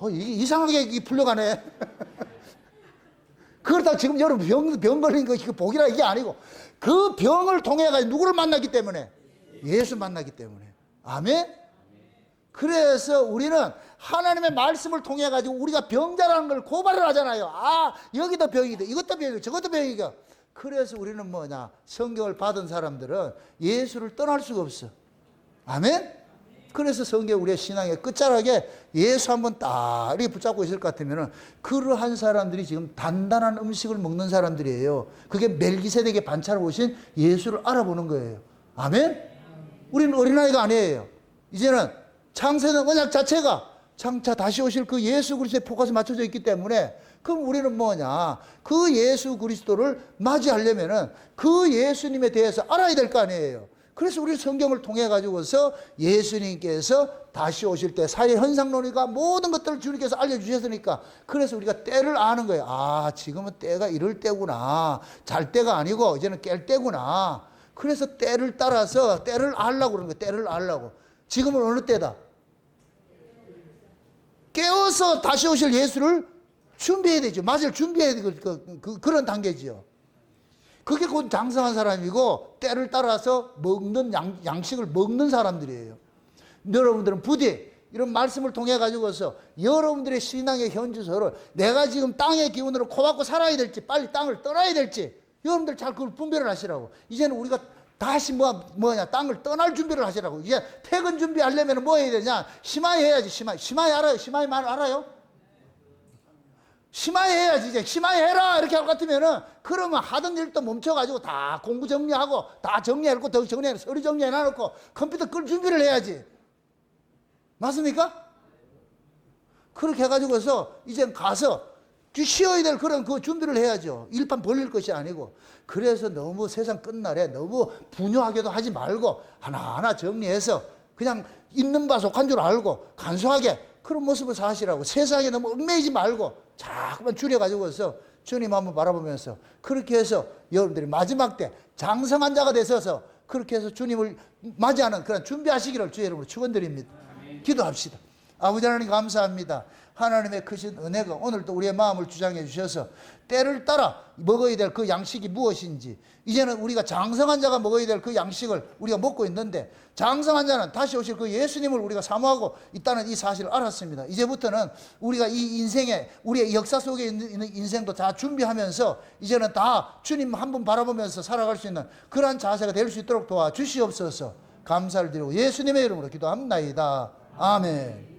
이상하게 풀려가네. 그렇다고 지금 여러분 병 걸린 것이 복이라 이게 아니고 그 병을 통해 가지고 누구를 만났기 때문에? 예수 만났기 때문에. 아멘? 그래서 우리는 하나님의 말씀을 통해 가지고 우리가 병자라는 걸 고발을 하잖아요. 아, 여기도 병이다. 이것도 병이고 저것도 병이고. 그래서 우리는 뭐냐? 성경을 받은 사람들은 예수를 떠날 수가 없어. 아멘? 그래서 성경 우리의 신앙의 끝자락에 예수 한번 딱 이렇게 붙잡고 있을 것 같으면 그러한 사람들이 지금 단단한 음식을 먹는 사람들이에요. 그게 멜기세덱의 반차로 오신 예수를 알아보는 거예요. 아멘? 우리는 어린아이가 아니에요. 이제는 창세는 언약 자체가 장차 다시 오실 그 예수 그리스도의 포커스 맞춰져 있기 때문에 그럼 우리는 뭐냐? 그 예수 그리스도를 맞이하려면은 그 예수님에 대해서 알아야 될 거 아니에요. 그래서 우리 성경을 통해 가지고서 예수님께서 다시 오실 때 사회 현상론이가 모든 것들을 주님께서 알려주셨으니까 그래서 우리가 때를 아는 거예요. 아, 지금은 때가 이럴 때구나. 잘 때가 아니고 이제는 깰 때구나. 그래서 때를 따라서 때를 알라고 그러는 거예요. 때를 알라고. 지금은 어느 때다? 깨어서 다시 오실 예수를 준비해야 되죠. 맞을 준비해야 되고 그런 단계지요. 그게 곧 장성한 사람이고 때를 따라서 먹는 양식을 먹는 사람들이에요. 여러분들은 부디 이런 말씀을 통해 가지고서 여러분들의 신앙의 현주소를 내가 지금 땅의 기운으로 코박고 살아야 될지 빨리 땅을 떠나야 될지 여러분들 잘 그걸 분별을 하시라고. 이제는 우리가 다시 뭐냐 땅을 떠날 준비를 하시라고. 이제 퇴근 준비하려면 뭐 해야 되냐? 심하이 해야지. 심하이 알아요? 심하이 말 알아요? 심하이 해야지. 이제 심하이 해라 이렇게 할 것 같으면은 그러면 하던 일도 멈춰가지고 다 공부 정리하고 다 정리해놓고 더 정리해놓고 서류 정리해놔놓고 컴퓨터 끌 준비를 해야지. 맞습니까? 그렇게 해가지고서 이제 가서 쉬어야 될 그런 그 준비를 해야죠. 일반 벌릴 것이 아니고. 그래서 너무 세상 끝날에 너무 분유하게도 하지 말고 하나하나 정리해서 그냥 있는 바 속한 줄 알고 간소하게 그런 모습을 사시라고. 세상에 너무 얽매이지 말고 자꾸만 줄여가지고서 주님 한번 바라보면서 그렇게 해서 여러분들이 마지막 때 장성한 자가 되셔서 그렇게 해서 주님을 맞이하는 그런 준비하시기를 주의 이름으로 축원드립니다. 기도합시다. 아버지 하나님 감사합니다. 하나님의 크신 은혜가 오늘도 우리의 마음을 주장해 주셔서 때를 따라 먹어야 될 그 양식이 무엇인지 이제는 우리가 장성한 자가 먹어야 될 그 양식을 우리가 먹고 있는데 장성한 자는 다시 오실 그 예수님을 우리가 사모하고 있다는 이 사실을 알았습니다. 이제부터는 우리가 이 인생에 우리의 역사 속에 있는 인생도 다 준비하면서 이제는 다 주님 한 분 바라보면서 살아갈 수 있는 그러한 자세가 될 수 있도록 도와주시옵소서. 감사를 드리고 예수님의 이름으로 기도합니다. 아멘.